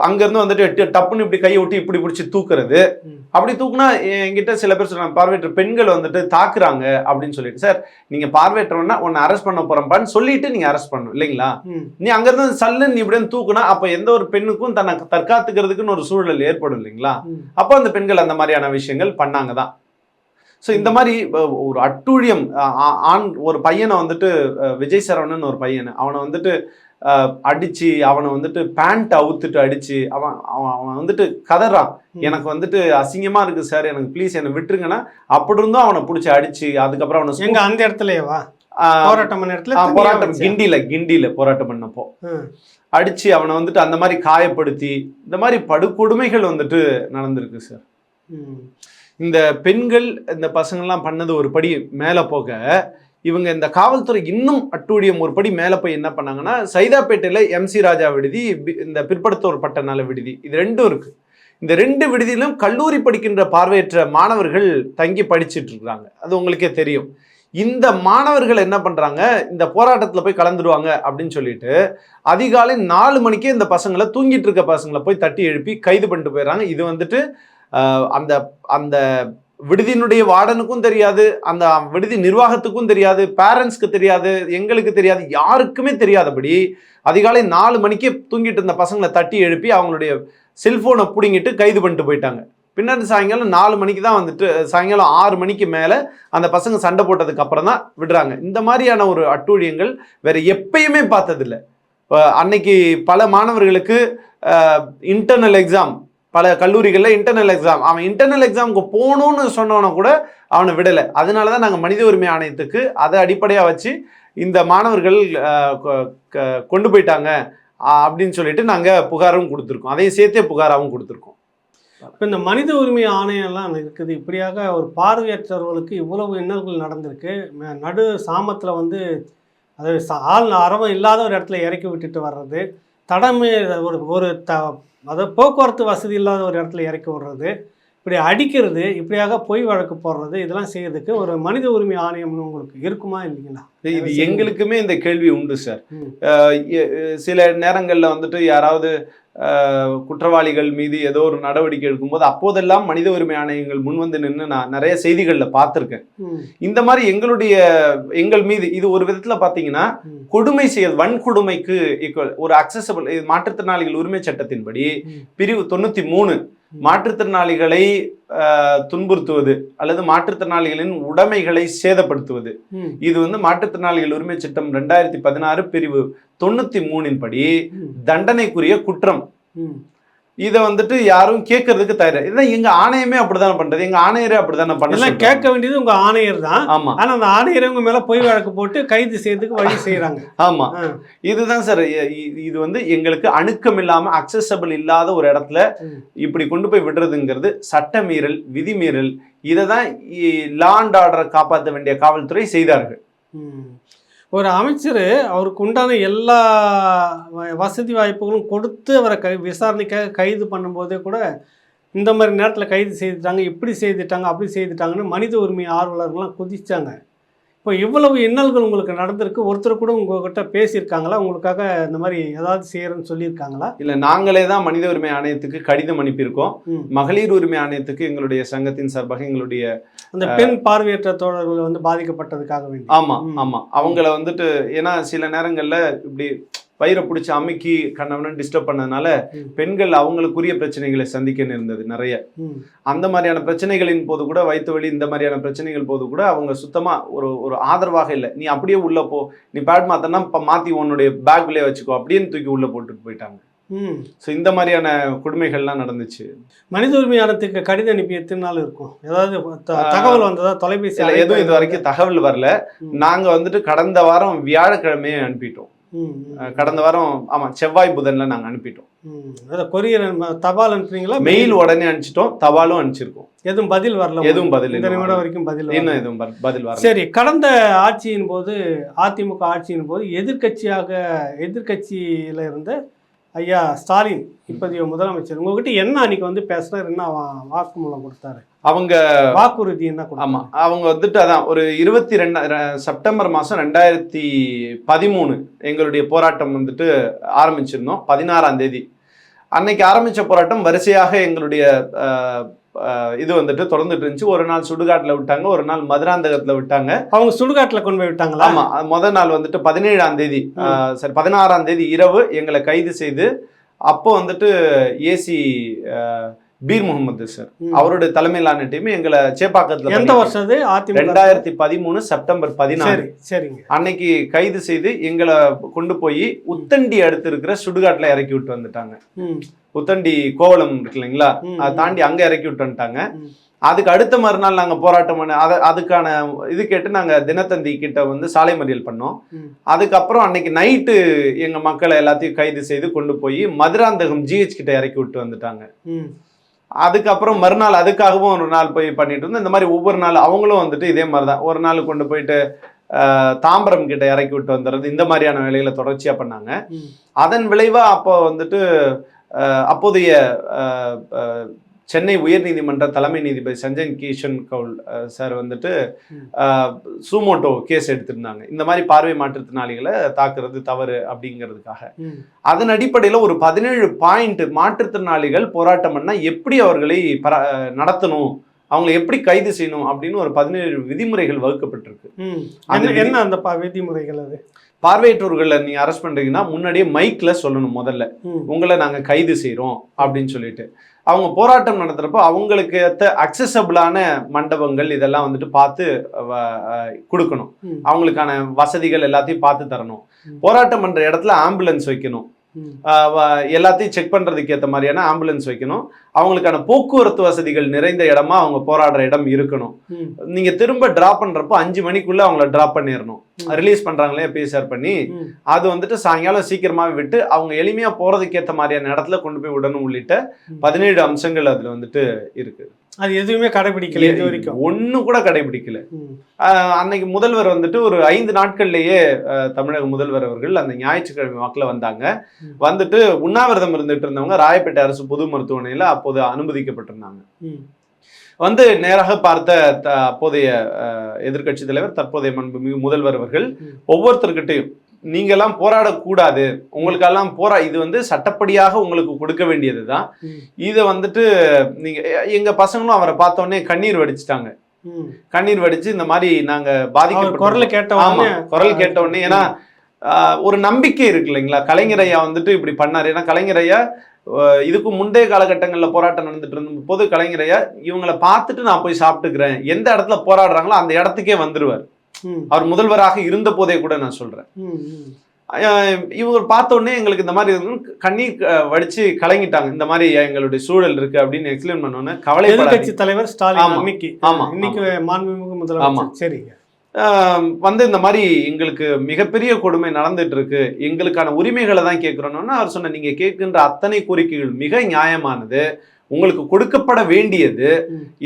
S2: அங்கிருந்து வந்துட்டு டப்புன்னு இப்படி கையை விட்டு இப்படி பிடிச்சி தூக்குறது.
S1: ம்.
S2: அப்படி தூக்குனா என்கிட்ட சில பேர் சொல்றாங்க, பார்வையற்ற பெண்கள் வந்துட்டு தாக்குறாங்க அப்படின்னு சொல்லிட்டு. சார், நீங்க பார்வையற்றவனா உன்னை அரெஸ்ட் பண்ண போறப்பான்னு சொல்லிட்டு நீங்க அரெஸ்ட் பண்ணணும் இல்லைங்களா?
S1: ம்
S2: நீ அங்கிருந்து சல்லுன்னு நீ இப்படின்னு தூக்குனா அப்ப எந்த ஒரு பெண்ணுக்கும் தன்னை தற்காத்துக்கிறதுக்குன்னு ஒரு சூழல் ஏற்படும் இல்லைங்களா?
S1: ம்
S2: அப்போ அந்த பெண்கள் அந்த மாதிரியான விஷயங்கள் பண்ணாங்க தான். ஸோ இந்த மாதிரி ஒரு அட்டூழியம், ஆண் ஒரு பையனை வந்துட்டு விஜய் சரவணன் ஒரு பையனை அவனை வந்துட்டு அடிச்சு, அவனை வந்துட்டு பேண்ட் அவுத்துட்டு அடிச்சு, அவன் அவன் வந்துட்டு கதறான், எனக்கு வந்துட்டு அசிங்கமா இருக்கு சார், எனக்கு ப்ளீஸ் என்னை விட்டுருங்கன்னா. அப்படி இருந்தும் அவனை பிடிச்சி அடிச்சு அதுக்கப்புறம் அவனை
S1: எங்க அந்த இடத்துலயேவா போராட்டம் பண்ண இடத்துல
S2: போராட்டம் கிண்டியில போராட்டம் பண்ணப்போ அடிச்சு அவனை வந்துட்டு அந்த மாதிரி காயப்படுத்தி இந்த மாதிரி படுகொடுமைகள் வந்துட்டு நடந்திருக்கு சார். இந்த பெண்கள் இந்த பசங்கள்லாம் பண்ணது ஒரு படி மேலே போக, இவங்க இந்த காவல்துறை இன்னும் அட்டூழியம் ஒரு படி மேலே போய் என்ன பண்ணாங்கன்னா, சைதாப்பேட்டையில் MC ராஜா விடுதி, இந்த பிற்படுத்தோர் பட்ட நல விடுதி, இது ரெண்டும் இருக்கு. இந்த 2 விடுதியிலும் கல்லூரி படிக்கின்ற பார்வையற்ற மாணவர்கள் தங்கி படிச்சுட்டு இருக்காங்க. அது உங்களுக்கே தெரியும். இந்த மாணவர்கள் என்ன பண்றாங்க, இந்த போராட்டத்தில் போய் கலந்துடுவாங்க அப்படின்னு சொல்லிட்டு அதிகாலை 4 மணிக்கே இந்த பசங்களை, தூங்கிட்டு இருக்க பசங்களை போய் தட்டி எழுப்பி கைது பண்ணிட்டு போயிடுறாங்க. இது வந்துட்டு அந்த அந்த விடுதியினுடைய வார்டனுக்கும் தெரியாது, அந்த விடுதி நிர்வாகத்துக்கும் தெரியாது, பேரண்ட்ஸ்க்கு தெரியாது, எங்களுக்கு தெரியாது, யாருக்குமே தெரியாதபடி அதிகாலை 4 மணிக்கே தூங்கிட்டு இருந்த பசங்களை தட்டி எழுப்பி அவங்களுடைய செல்போனை பிடுங்கிட்டு கைது பண்ணிட்டு போயிட்டாங்க. பின்னாடி சாயங்காலம் 4 மணிக்கு தான் வந்துட்டு, சாயங்காலம் 6 மணிக்கு மேலே அந்த பசங்க சண்டை போட்டதுக்கு அப்புறம் தான் விடுறாங்க. இந்த மாதிரியான ஒரு அட்டூழியங்கள் வேற எப்பயுமே பார்த்ததில்லை. அன்னைக்கு பல மாணவர்களுக்கு இன்டர்னல் எக்ஸாம், பல கல்லூரிகளில் இன்டர்னல் எக்ஸாம், அவன் இன்டர்னல் எக்ஸாமுக்கு போகணும்னு சொன்னவனை கூட அவனை விடலை. அதனால தான் நாங்கள் மனித உரிமை ஆணையத்துக்கு அதை அடிப்படையாக வச்சு இந்த மாணவர்கள் கொண்டு போயிட்டாங்க அப்படின்னு சொல்லிட்டு நாங்கள் புகாரும் கொடுத்துருக்கோம். அதையும் சேர்த்தே புகாராகவும் கொடுத்துருக்கோம்.
S1: இப்போ இந்த மனித உரிமை ஆணையம்லாம் இருக்குது, இப்படியாக ஒரு பார்வையற்றவர்களுக்கு இவ்வளவு இன்னல்கள் நடந்திருக்கு. நடு சாமத்தில் வந்து அது ஆள் அரவம் இல்லாத ஒரு இடத்துல இறக்கி விட்டுட்டு வர்றது, தடமே ஒரு அதாவது போக்குவரத்து வசதி இல்லாத ஒரு இடத்துல இறக்கி விடுறது, இப்படி அடிக்கிறது, இப்படியாக பொய் வழக்கு போடுறது, இதெல்லாம் செய்யறதுக்கு ஒரு மனித உரிமை ஆணையம்னு உங்களுக்கு இருக்குமா இல்லைங்களா?
S2: இது எங்களுக்குமே இந்த கேள்வி உண்டு சார். சில நேரங்களில் வந்துட்டு யாராவது குற்றவாளிகள் மீது ஏதோ ஒரு நடவடிக்கை எடுக்கும்போது அப்போதெல்லாம் மனித உரிமை ஆணையங்கள் முன்வந்து நின்று நான் நிறைய செய்திகளில் பார்த்துருக்கேன். இந்த மாதிரி எங்கள் மீது இது ஒரு விதத்தில் பார்த்தீங்கன்னா கொடுமை செய்ய, வன்கொடுமைக்கு ஈக்குவல் ஒரு அக்சசபிள். மாற்றுத்திறனாளிகள் உரிமை சட்டத்தின்படி பிரிவு 93 மாற்றுத்திறனாளிகளை துன்புறுத்துவது அல்லது மாற்றுத்திறனாளிகளின் உடைமைகளை சேதப்படுத்துவது, இது வந்து மாற்றுத்திறனாளிகள் உரிமை சட்டம் 2016 பிரிவு 93 படி தண்டனைக்குரிய குற்றம். இதை வந்துட்டு யாரும் கேட்கறதுக்கு தயார். இதான் எங்க ஆணையமே அப்படிதான் பண்றது, எங்க ஆணையரே அப்படித்தானே பண்ண.
S1: கேட்க வேண்டியது உங்க ஆணையர் தான்.
S2: ஆமா,
S1: ஆனா அந்த ஆணையர் உங்க மேல பொய் வழக்கு போட்டு கைது செய்யறதுக்கு வழி செய்யறாங்க.
S2: ஆமா, இதுதான் சார். இது வந்து எங்களுக்கு அணுக்கம் இல்லாம அக்சசபிள் இல்லாத ஒரு இடத்துல இப்படி கொண்டு போய் விடுறதுங்கிறது சட்டமீறல், விதிமீறல். இதை தான் லா அண்ட் ஆர்டரை காப்பாற்ற வேண்டிய காவல்துறை செய்தார்கள்.
S1: ஒரு அமைச்சர் அவருக்கு உண்டான எல்லா வசதி வாய்ப்புகளும் கொடுத்து அவரை விசாரணைக்காக கைது பண்ணும்போதே கூட இந்த மாதிரி நேரத்தில் கைது செய்துட்டாங்க, இப்படி செய்துட்டாங்க, அப்படி செய்துட்டாங்கன்னு மனித உரிமை ஆர்வலர்கள்லாம் குதிச்சாங்க. இப்போ இவ்வளவு இன்னல்கள் உங்களுக்கு நடந்திருக்கு, ஒருத்தர் கூட உங்ககிட்ட பேசியிருக்காங்களா? உங்களுக்காக இந்த மாதிரி ஏதாவது செய்யறேன்னு சொல்லியிருக்காங்களா?
S2: இல்ல, நாங்களே தான் மனித உரிமை ஆணையத்துக்கு கடிதம் அனுப்பியிருக்கோம்.
S1: ம்.
S2: மகளிர் உரிமை ஆணையத்துக்கு எங்களுடைய சங்கத்தின் சார்பாக எங்களுடைய
S1: அந்த பெண் பார்வையற்ற தோழர்கள் வந்து பாதிக்கப்பட்டதுக்காக வேண்டி.
S2: ஆமா ஆமா அவங்கள வந்துட்டு, ஏன்னா சில நேரங்கள்ல இப்படி வயிறை பிடிச்சி அமுக்கி கண்ணவனு டிஸ்டர்ப் பண்ணதுனால பெண்கள் அவங்களுக்குரிய பிரச்சனைகளை சந்திக்க நேர்ந்தது நிறைய. அந்த மாதிரியான பிரச்சனைகளின் போது கூட, வயிற்று வலி இந்த மாதிரியான பிரச்சனைகள் போது கூட அவங்க சுத்தமா ஒரு ஆதரவாக இல்லை. நீ அப்படியே உள்ள போ, நீ பேட் மாத்தனா மாத்தி உன்னுடைய பேக்லயே வச்சுக்கோ அப்படின்னு தூக்கி உள்ள போட்டுட்டு போயிட்டாங்க. ஸோ இந்த மாதிரியான கொடுமைகள்லாம் நடந்துச்சு.
S1: மனித உரிமை ஆணையத்துக்கு கடிதம் அனுப்பி எத்தனை நாள் இருக்கும்? ஏதாவது தகவல் வந்ததா? தொலைபேசி
S2: எதுவும் இது வரைக்கும் தகவல் வரல. நாங்க வந்துட்டு கடந்த வாரம் வியாழக்கிழமையே அனுப்பிட்டோம். கடந்த வாரம் ஆமா செவ்வாய் புதன்ல நாங்க அனுப்பிட்டோம்.
S1: கொரியர் தபால் அனுப்புறீங்களா?
S2: மெயில் உடனே அனுப்பிச்சிட்டோம், தபாலும் அனுப்பிச்சிருக்கோம்.
S1: எதுவும் பதில் வரல?
S2: எதுவும் பதில்
S1: இந்த நிமிடம் வரைக்கும் பதில்
S2: இன்னும் எதுவும் பதில் வரல.
S1: சரி, கடந்த ஆட்சியின் போது, அதிமுக ஆட்சியின் போது எதிர்கட்சியில இருந்த ஐயா ஸ்டாலின், இப்போதைய முதலமைச்சர், உங்ககிட்ட என்ன அன்னைக்கு வந்து பேசுறாரு, என்ன வாக்குமூலம் கொடுத்தாரு,
S2: அவங்க
S1: வாக்குறுதி என்ன? ஆமா,
S2: அவங்க வந்துட்டு அதான் ஒரு 22 செப்டம்பர் மாதம் 2013 எங்களுடைய போராட்டம் வந்துட்டு ஆரம்பிச்சிருந்தோம். 16ஆம் தேதி அன்னைக்கு ஆரம்பிச்ச போராட்டம் வரிசையாக எங்களுடைய இது வந்துட்டு தொடர்ந்துட்டு இருந்துச்சு. ஒரு நாள் சுடுகாட்டில் விட்டாங்க, ஒரு நாள் மதுராந்தகத்தில் விட்டாங்க.
S1: அவங்க சுடுகாட்டில் கொண்டு போய் விட்டாங்களா?
S2: ஆமா, முதல் நாள் வந்துட்டு 17ஆம் தேதி, சரி 16ஆம் தேதி இரவு எங்களை கைது செய்து, அப்போ வந்துட்டு ஏசி பீர் முகமது சார் அவருடைய தலைமையிலான டீம் எங்களை சேப்பாக்கத்தில்,
S1: எந்த வருஷம் அது?
S2: 2013 செப்டம்பர் 16.
S1: சரிங்க. அன்னைக்கு
S2: கைது செய்து எங்களை கொண்டு போய் உத்தண்டி அடுத்து இருக்கிற சுடுகாட்டில் இறக்கி விட்டு வந்துட்டாங்க. உத்தண்டி கோவளம் இருக்கு இல்லைங்களா, அதை தாண்டி அங்க இறக்கி விட்டு வந்துட்டாங்க. அதுக்கு அடுத்த மறுநாள் நாங்க போராட்டம் பண்ண அதுக்கான இது கேட்டு நாங்க தினத்தந்தி கிட்ட வந்து சாலை மறியல் பண்ணோம். அதுக்கப்புறம் அன்னைக்கு நைட்டு எங்க மக்களை எல்லாத்தையும் கைது செய்து கொண்டு போய் மதுராந்தகம் ஜிஹெச் கிட்ட இறக்கி விட்டு வந்துட்டாங்க. அதுக்கப்புறம் மறுநாள் அதுக்காகவும் ஒரு நாள் போய் பண்ணிட்டு இருந்தோம். இந்த மாதிரி ஒவ்வொரு நாள் அவங்களும் வந்துட்டு இதே மாதிரிதான், ஒரு நாள் கொண்டு போயிட்டு தாம்பரம் கிட்ட இறக்கி விட்டு வந்துடுறது, இந்த மாதிரியான வேலைகளை தொடர்ச்சியா பண்ணாங்க. அதன் விளைவா அப்போ வந்துட்டு அப்போதைய சென்னை உயர்நீதிமன்ற தலைமை நீதிபதி சஞ்சய் கிஷன் கவுல் சார் வந்துட்டு சூமோட்டோ கேஸ் எடுத்திருந்தாங்க. இந்த மாதிரி பார்வை மாற்றுத்திறனாளிகளை தாக்குறது தவறு அப்படிங்கிறதுக்காக. அதன் அடிப்படையில் ஒரு 17 பாயிண்ட் மாற்றுத்திறனாளிகள் போராட்டம் பண்ணா எப்படி அவர்களை நடத்தணும், அவங்களை எப்படி கைது செய்யணும் அப்படின்னு ஒரு 17 விதிமுறைகள் வகுக்கப்பட்டிருக்கு.
S1: என்ன அந்த விதிமுறைகள்? அது
S2: பார்வையற்றோர்களை நீங்க அரெஸ்ட் பண்றீங்கன்னா முன்னாடியே மைக்ல சொல்லணும், முதல்ல உங்களை நாங்க கைது செய்யறோம் அப்படின்னு சொல்லிட்டு. அவங்க போராட்டம் நடத்துறப்போ அவங்களுக்கு ஏற்ற அக்சசபிளான மண்டபங்கள் இதெல்லாம் வந்துட்டு பார்த்து கொடுக்கணும், அவங்களுக்கான வசதிகள் எல்லாத்தையும் பார்த்து தரணும். போராட்டம் பண்ற இடத்துல ஆம்புலன்ஸ் வைக்கணும், எல்லாத்தையும் செக் பண்றதுக்கு ஏற்ற மாதிரியான ஆம்புலன்ஸ் வைக்கணும். அவங்களுக்கான போக்குவரத்து வசதிகள் நிறைந்த இடமா அவங்க போராடுற இடம் இருக்கணும். நீங்க திரும்ப டிராப் பண்றப்போ 5 மணிக்குள்ள அவங்கள டிராப் பண்ணிடணும். ரிலீஸ் பண்றாங்களே பிஎஸ்ஆர் பண்ணி, அது வந்துட்டு சாயங்காலம் சீக்கிரமாவே விட்டு அவங்க எளிமையா போறதுக்கு ஏற்ற மாதிரியான இடத்துல கொண்டு போய் விடணும். உள்ளிட்ட 17 அம்சங்கள் அதுல வந்துட்டு இருக்கு.
S1: அது எதுவுமே கடைபிடிக்கல, இது வரைக்கும்
S2: ஒன்னும் கூட கடைபிடிக்கல. அன்னைக்கு முதல்வர் வந்துட்டு ஒரு 5 நாட்கள்லயே தமிழக முதல்வர் அவர்கள் அந்த ஞாயிற்றுக்கிழமை வாக்குல வந்தாங்க. வந்துட்டு உண்ணாவிரதம் இருந்துட்டு இருந்தவங்க ராயப்பேட்டை அரசு பொது மருத்துவமனையில அப்போது அனுமதிக்கப்பட்டிருந்தாங்க. வந்து நேராக பார்த்த அப்போதைய எதிர்கட்சி தலைவர் தற்போதைய மாண்புமிகு முதல்வர் அவர்கள் ஒவ்வொருத்தர்கிட்டையும், நீங்கெல்லாம் போராடக்கூடாது, உங்களுக்கெல்லாம் இது வந்து சட்டப்படியாக உங்களுக்கு கொடுக்க வேண்டியதுதான், இதை வந்துட்டு நீங்க, எங்க பசங்களும் அவரை பார்த்தோன்னே கண்ணீர் வடிச்சிட்டாங்க. கண்ணீர் வடிச்சு இந்த மாதிரி நாங்க பாதிக்கப்பட்ட குரல் கேட்ட உடனே, ஏன்னா ஒரு நம்பிக்கை இருக்கு இல்லைங்களா, கலைஞர் ஐயா வந்துட்டு இப்படி பண்ணாரு. ஏன்னா கலைஞர் ஐயா இதுக்கு முந்தைய காலகட்டங்களில் போராட்டம் நடந்துட்டு இருந்த போது கலைஞர் ஐயா இவங்களை பார்த்துட்டு நான் போய் சாப்பிட்டுக்கிறேன், எந்த இடத்துல போராடுறாங்களோ அந்த இடத்துக்கே வந்துருவார். அவர் முதல்வராக இருந்த போதே கூட நான் சொல்றேன். இவங்க பார்த்த உடனே எங்களுக்கு இந்த மாதிரி கண்ணீர் வடிச்சு கலங்கிட்டாங்க. இந்த மாதிரி எங்களுடைய சூழல் இருக்கு அப்படின்னு எக்ஸ்பிளைன் பண்ணோன்னு கவலைப்படாத
S1: தலைவர் ஸ்டாலின் இன்னைக்கு மாண்புமிகு முதல்வர் சரிங்க
S2: வந்து இந்த மாதிரி எங்களுக்கு மிகப்பெரிய கொடுமை நடந்துட்டு இருக்கு, எங்களுக்கான உரிமைகளை தான் கேட்கிறோம்னா அவர் சொன்ன, நீங்க கேட்கின்ற அத்தனை கோரிக்கைகள் மிக நியாயமானது, உங்களுக்கு கொடுக்கப்பட வேண்டியது,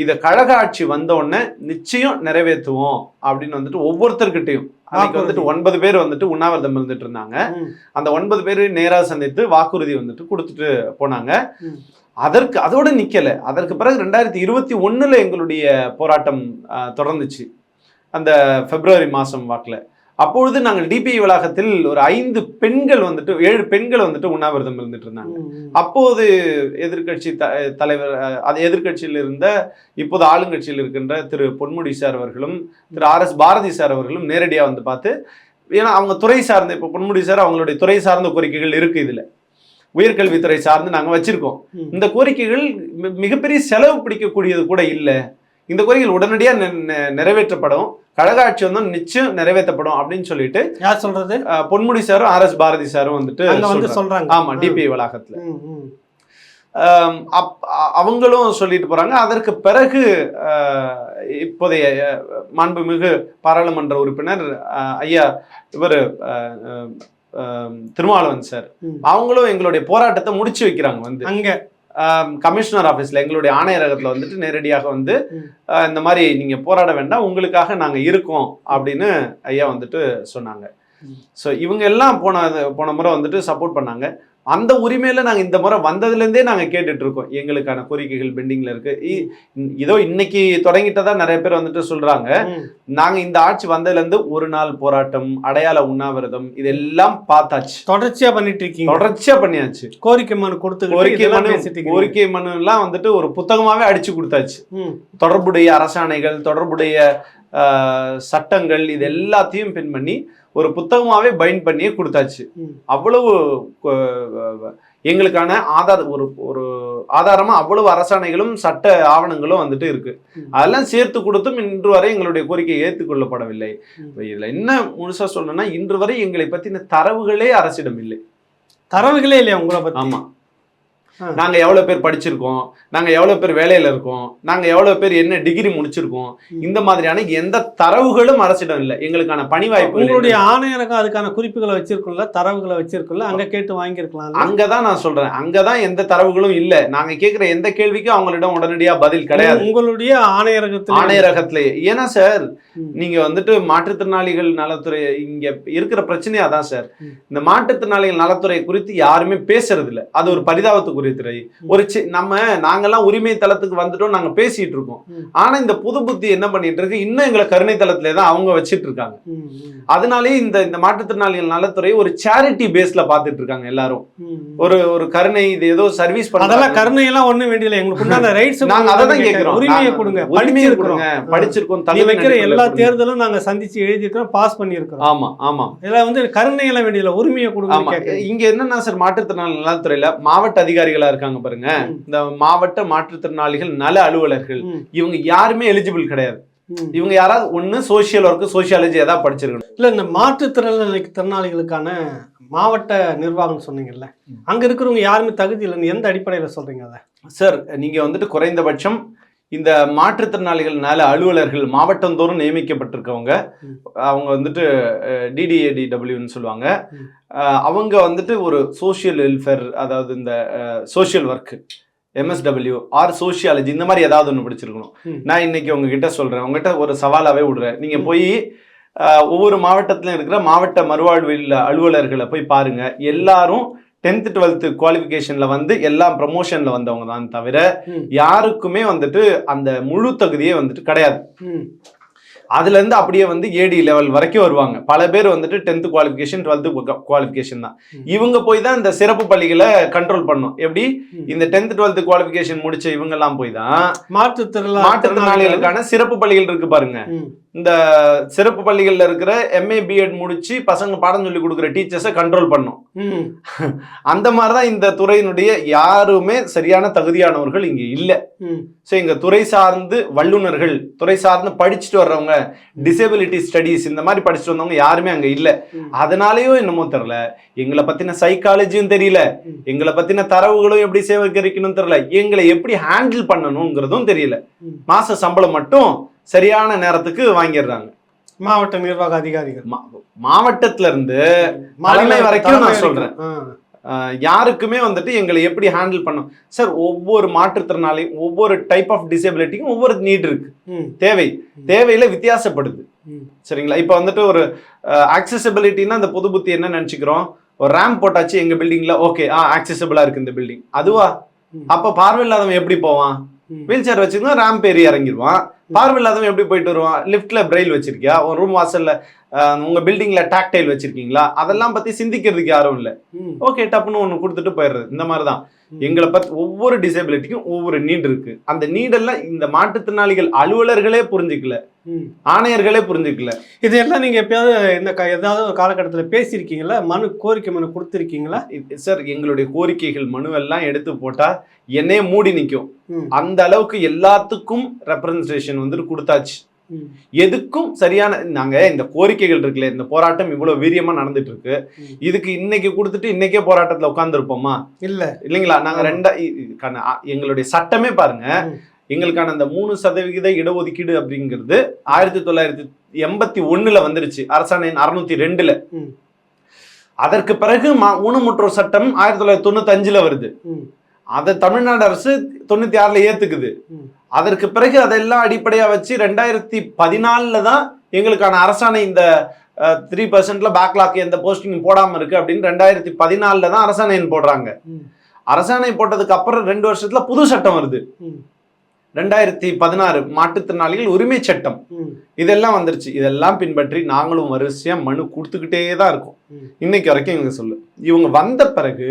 S2: இதை கழக ஆட்சி வந்த உடனே நிச்சயம் நிறைவேற்றுவோம் அப்படின்னு வந்துட்டு ஒவ்வொருத்தர்கிட்டையும் அன்னைக்கு வந்துட்டு 9 பேர் வந்துட்டு உண்ணாவிரதம் இருந்துட்டு இருந்தாங்க. அந்த 9 பேர் நேராக சந்தித்து வாக்குறுதி வந்துட்டு கொடுத்துட்டு போனாங்க. அதோட நிக்கல. அதற்கு பிறகு 2021 எங்களுடைய போராட்டம் தொடர்ந்துச்சு. அந்த பிப்ரவரி மாதம் வாக்கில். அப்பொழுது நாங்கள் டிபிஐ வளாகத்தில் ஒரு 5 பெண்கள் வந்துட்டு 7 பெண்கள் வந்துட்டு உண்ணாவிரதம் இருந்துட்டு இருந்தாங்க. அப்போது எதிர்கட்சி தலைவர், அது எதிர்கட்சியில் இருந்த இப்போது ஆளுங்கட்சியில் இருக்கின்ற திரு பொன்முடி சார் அவர்களும் திரு RS பாரதி சார் அவர்களும் நேரடியாக வந்து பார்த்து, ஏன்னா அவங்க துறை சார்ந்த, இப்போ பொன்முடி சார் அவங்களுடைய துறை சார்ந்த கோரிக்கைகள் இருக்கு, இதில் உயர்கல்வித்துறை சார்ந்து நாங்கள் வச்சிருக்கோம். இந்த கோரிக்கைகள் மிகப்பெரிய செலவு பிடிக்கக்கூடியது கூட இல்லை. இந்த கோரிக்கைகள் உடனடியாக நிறைவேற்றப்படும், கழக ஆட்சி வந்து நிச்சயம் நிறைவேற்றப்படும் அப்படின்னு சொல்லிட்டு
S1: யார் சொல்றது?
S2: பொன்முடி சாரும் RS பாரதி சாரும் வந்துட்டு
S1: சொல்றாங்க.
S2: ஆமா, டிபிஐ வளாகத்துல அவங்களும் சொல்லிட்டு போறாங்க. அதற்கு பிறகு இப்போதைய மாண்புமிகு பாராளுமன்ற உறுப்பினர் ஐயா இவர் திருமாவளவன் சார், அவங்களும் எங்களுடைய போராட்டத்தை முடிச்சு வைக்கிறாங்க. வந்து அங்க கமிஷனர் ஆஃபீஸில் எங்களுடைய ஆணையரகத்தில் வந்துட்டு நேரடியாக வந்து இந்த மாதிரி நீங்கள் போராட வேண்டாம், உங்களுக்காக நாங்கள் இருக்கோம் அப்படின்னு ஐயா வந்துட்டு சொன்னாங்க. ஸோ இவங்க எல்லாம் போன முறை வந்துட்டு சப்போர்ட் பண்ணாங்க. அந்த உரிமையில நாங்கள் இந்த முறை வந்ததுலேருந்தே நாங்கள் கேட்டுட்டு இருக்கோம், எங்களுக்கான கோரிக்கைகள் பெண்டிங்ல இருக்கு. இதோ இன்னைக்கு தொடங்கிட்டதா நிறைய பேர் வந்துட்டு சொல்றாங்க. நாங்கள் இந்த ஆட்சி வந்ததுலேருந்து ஒரு நாள் போராட்டம், அடையாள உண்ணாவிரதம், இதெல்லாம் பார்த்தாச்சு,
S1: தொடர்ச்சியா பண்ணிட்டு இருக்கீங்க.
S2: தொடர்ச்சியா பண்ணியாச்சு.
S1: கோரிக்கை மனு கொடுத்து
S2: கோரிக்கை மனு எல்லாம் வந்துட்டு ஒரு புத்தகமாவே அடிச்சு கொடுத்தாச்சு. தொடர்புடைய அரசாணைகள், தொடர்புடைய சட்டங்கள், இது எல்லாத்தையும் பின் பண்ணி ஒரு புத்தகமாவே பைண்ட் பண்ணியே கொடுத்தாச்சு. அவ்வளவு எங்களுக்கான ஒரு ஆதாரமா அவ்வளவு அரசாணைகளும் சட்ட ஆவணங்களும் வந்துட்டு இருக்கு. அதெல்லாம் சேர்த்து கொடுத்தும் இன்று வரை எங்களுடைய கோரிக்கை ஏற்றுக்கொள்ளப்படவில்லை. இதுல என்ன முழுசா சொல்லணும்னா, இன்று வரை எங்களை பத்தின தரவுகளே அரசிடம் இல்லை.
S1: தரவுகளே இல்லையா உங்களை பத்தி?
S2: ஆமா, நாங்க எவ்வளவு பேர் படிச்சிருக்கோம், நாங்க எவ்வளவு பேர் வேலையில இருக்கோம், நாங்க எவ்வளவு பேர் என்ன டிகிரி முடிச்சிருக்கோம், இந்த மாதிரியான எந்த தரவுகளும் அரசிடம் இல்லை. எங்களுக்கான பணி வாய்ப்பு,
S1: உங்களுடைய ஆணையரகம் அதுக்கான குறிப்புகளை வச்சிருக்குல்ல, தரவுகளை வச்சிருக்குல்ல, அங்க கேட்டு வாங்கியிருக்கலாம்.
S2: அங்கதான் நான் சொல்றேன், அங்கதான் எந்த தரவுகளும் இல்லை. நாங்க கேட்கிற எந்த கேள்விக்கும் அவங்களிடம் உடனடியா பதில் கிடையாது.
S1: உங்களுடைய
S2: ஆணையரகத்திலேயே. ஏன்னா சார், நீங்க வந்துட்டு மாற்றுத்திறனாளிகள் நலத்துறை இங்க இருக்கிற பிரச்சனையே அதான் சார். இந்த மாற்றுத்திறனாளிகள் நலத்துறை குறித்து யாருமே பேசுறது இல்லை. அது ஒரு பரிதாபத்துக்குரிய துறை. ஒரு நாங்கெல்லாம் உரிமை தளத்துக்கு வந்துட்டோம், நாங்க பேசிட்டு இருக்கோம். ஆனா இந்த புது புத்தி என்ன பண்ணிட்டு இருக்கு, இன்னும் எங்களை கருணை தளத்திலே தான் அவங்க வச்சிட்டு இருக்காங்க. அதனாலே இந்த மாற்றுத்திறனாளிகள் நலத்துறை ஒரு சேரிட்டி பேஸ்ல பாத்துட்டு இருக்காங்க எல்லாரும். ஒரு கருணை, இது ஏதோ சர்வீஸ் பண்ண,
S1: அதெல்லாம் கருணை எல்லாம் ஒண்ணும் வேண்டியல. எங்களுக்கு உண்டான ரைட்ஸ்
S2: நாங்க அதை தான் கேக்குறோம்.
S1: உரிமையை கொடுங்க,
S2: படிச்சிருக்கோம்,
S1: தனி வைக்கிற எல்லா தேர்தலும் நாங்க சந்திச்சு எழுதிருக்கோம், பாஸ் பண்ணிருக்கோம்.
S2: ஆமா ஆமா,
S1: இதெல்லாம் வந்து கருணை எல்லாம் வேண்டியல, உரிமையை கொடுங்க.
S2: இங்க என்னன்னா சார், மாற்றுத்திறனாளிகள் நலத்துறையில மாவட்ட அதிகாரிகளா இருக்காங்க பாருங்க, இந்த மாவட்ட மாற்றுத்திறனாளிகள் நல அலுவலர்கள், இவங்க யாருமே எலிஜிபிள் கிடையாது. இவங்க யாராவது ஒண்ணு சோசியல் ஒர்க், சோசியாலஜி ஏதாவது படிச்சிருக்கணும்.
S1: இல்ல, இந்த மாற்றுத்திறனாளிகளுக்கான மாவட்ட நிர்வாகம் சொன்னீங்கல்ல, அங்க இருக்கிறவங்க யாருமே தகுதி இல்லைன்னு எந்த அடிப்படையில சொல்றீங்க அதை? சார்,
S2: நீங்க வந்துட்டு குறைந்தபட்சம் இந்த மாற்றுத்திறனாளிகள் நல அலுவலர்கள் மாவட்டந்தோறும் நியமிக்கப்பட்டிருக்கவங்க, அவங்க வந்துட்டு DDADWன்னு சொல்லுவாங்க. அவங்க வந்துட்டு ஒரு சோசியல் வெல்ஃபேர், அதாவது இந்த social work, MSW or sociology, இந்த மாதிரி ஏதாவது ஒன்று படிச்சிருக்கணும். நான் இன்னைக்கு உங்ககிட்ட சொல்றேன், உங்ககிட்ட ஒரு சவாலாவே விடுறேன். நீங்க போய் ஒவ்வொரு மாவட்டத்திலும் இருக்கிற மாவட்ட மறுவாழ்வில் அலுவலர்களை போய் பாருங்க. எல்லாரும் 10th 12th குவாலிஃபிகேஷன்ல வந்து எல்லாம் ப்ரமோஷன்ல வந்தவங்க தான் தவிர யாருக்குமே வந்துட்டு அந்த முழு தகுதியே வந்துட்டு கிடையாது. அதுல இருந்து அப்படியே வந்து AD லெவல் வரைக்கும் வருவாங்க. பல பேர் வந்துட்டு 10th குவாலிஃபிகேஷன் 12th குவாலிஃபிகேஷன் தான். இவங்க போய் தான் இந்த சிறப்பு பள்ளிகளை கண்ட்ரோல் பண்ணும். எப்படி இந்த 10th 12th குவாலிஃபிகேஷன் முடிச்ச இவங்க எல்லாம் போய் தான் மாற்றுத்திறனாளிகளுக்கான சிறப்பு பள்ளிகள் இருக்கு பாருங்க. இந்த சிறப்பு பள்ளிகள்ல இருக்கிற MA BEd முடிச்சு பசங்க பாடம் சொல்லி கொடுக்குற டீச்சர்ஸை கண்ட்ரோல் பண்ணும். அந்த மாதிரிதான் இந்த துறையினுடைய யாருமே சரியான தகுதியானவர்கள் இங்க இல்ல. சோ இங்க துறை சார்ந்து வல்லுநர்கள், துறை சார்ந்து படிச்சுட்டு வர்றவங்க, டிசேபிலிட்டி ஸ்டடீஸ் இந்த மாதிரி படிச்சுட்டு வந்தவங்க யாருமே அங்க இல்ல. அதனாலயும் என்னமோ தெரியல, எங்களை பத்தின சைக்காலஜியும் தெரியல, எங்களை பத்தின தரவுகளும் எப்படி சேகரிக்கணும் தெரியல, எங்களை எப்படி ஹேண்டில் பண்ணணுங்கிறதும் தெரியல. மாச சம்பளம் மட்டும் சரியான நேரத்துக்கு வாங்கிடுறாங்க
S1: மாவட்ட நிர்வாக அதிகாரிகள்.
S2: மாவட்டத்துல இருந்து தலைமை வரைக்கும் நான் சொல்றேன், யாருக்குமே வந்துட்டு எங்களை எப்படி ஹேண்டில் பண்ணும் சார். ஒவ்வொரு மாற்றுத்திறனாளியும் ஒவ்வொரு டைப் ஆஃப் டிசேபிலிட்டிக்கும் ஒவ்வொரு நீட் இருக்கு, தேவையில வித்தியாசப்படுது. சரிங்களா? இப்ப வந்துட்டு ஒரு ஆக்சசிபிலிட்டின்னா அந்த புது புத்தி என்ன நினைச்சுக்கிறோம், ஒரு ரேம்ப் போட்டாச்சு எங்க பில்டிங்ல, ஓகே ஆக்சசிபிளா இருக்கு இந்த பில்டிங், அதுவா? அப்ப பார்வையில்லாதவன் எப்படி போவான்? வீல் சேர் வச்சிருந்தா ரேம்ப் ஏறி இறங்கிடுவான். பார்வை இல்லாதவன் எப்படி போயிட்டு வருவான்? லிஃப்ட்ல பிரெயில் வச்சிருக்கியா? ஒரு ரூம் வாசல்ல உங்க பில்டிங்ல டாக்டைல் வச்சிருக்கீங்களா? அதெல்லாம் பத்தி சிந்திக்கிறதுக்கு யாரும் இல்லை. ஓகே, டப்புன்னு ஒன்று கொடுத்துட்டு போயிடுறது. இந்த மாதிரி தான் எங்களை பத்தி ஒவ்வொரு டிசேபிலிட்டிக்கும் ஒவ்வொரு நீட் இருக்கு. அந்த நீடெல்லாம் இந்த மாற்றுத்திறனாளிகள் அலுவலர்களே புரிஞ்சுக்கல, ஆணையர்களே புரிஞ்சுக்கல.
S1: இதெல்லாம் நீங்க எப்பயாவது ஏதாவது ஒரு காலகட்டத்தில் பேசியிருக்கீங்களா? கோரிக்கை மனு கொடுத்துருக்கீங்களா?
S2: சார், எங்களுடைய கோரிக்கைகள் மனுவெல்லாம் எடுத்து போட்டா என்னையே மூடி நிற்கும். அந்த அளவுக்கு எல்லாத்துக்கும் ரெப்ரசன்டேஷன் வந்துட்டு கொடுத்தாச்சு. எதுக்கும் சரியான நாங்க இந்த கோரிக்கைகள் இருக்குல்ல, இந்த போராட்டம் இவ்வளவு வீரியமா நடந்துட்டு இருக்கு. இதுக்கு இன்னைக்கு கொடுத்துட்டு இன்னைக்கே போராட்டத்துல உட்கார்ந்து இருப்போமா? இல்லைங்களா? நாங்க எங்களுடைய சட்டமே பாருங்க, எங்களுக்கான அந்த 3% இடஒதுக்கீடு அப்படிங்கிறது 1981 வந்துருச்சு, அரசாணை 602. அதற்கு பிறகு ஊனமுற்றோர் சட்டம் 1995 வருது. அதை தமிழ்நாடு அரசு 96 ஏத்துக்குது. அதற்கு பிறகு அதெல்லாம் அடிப்படையா வச்சு 2014 தான் எங்களுக்கான அரசாணை இந்த 3% பேக்லாக் எந்த போஸ்டிங் போடாம இருக்கு அப்படின்னு 2014 தான் அரசாணை போடுறாங்க. அரசாணை போட்டதுக்கு அப்புறம் 2 வருஷத்துல புது சட்டம் வருது, 2016 மாற்றுத்திறனாளிகள் உரிமை சட்டம். இதெல்லாம் வந்துருச்சு. இதெல்லாம் பின்பற்றி நாங்களும் வரிசையா மனு கொடுத்துக்கிட்டே தான் இருக்கோம் இன்னைக்கு வரைக்கும். இவங்க வந்த பிறகு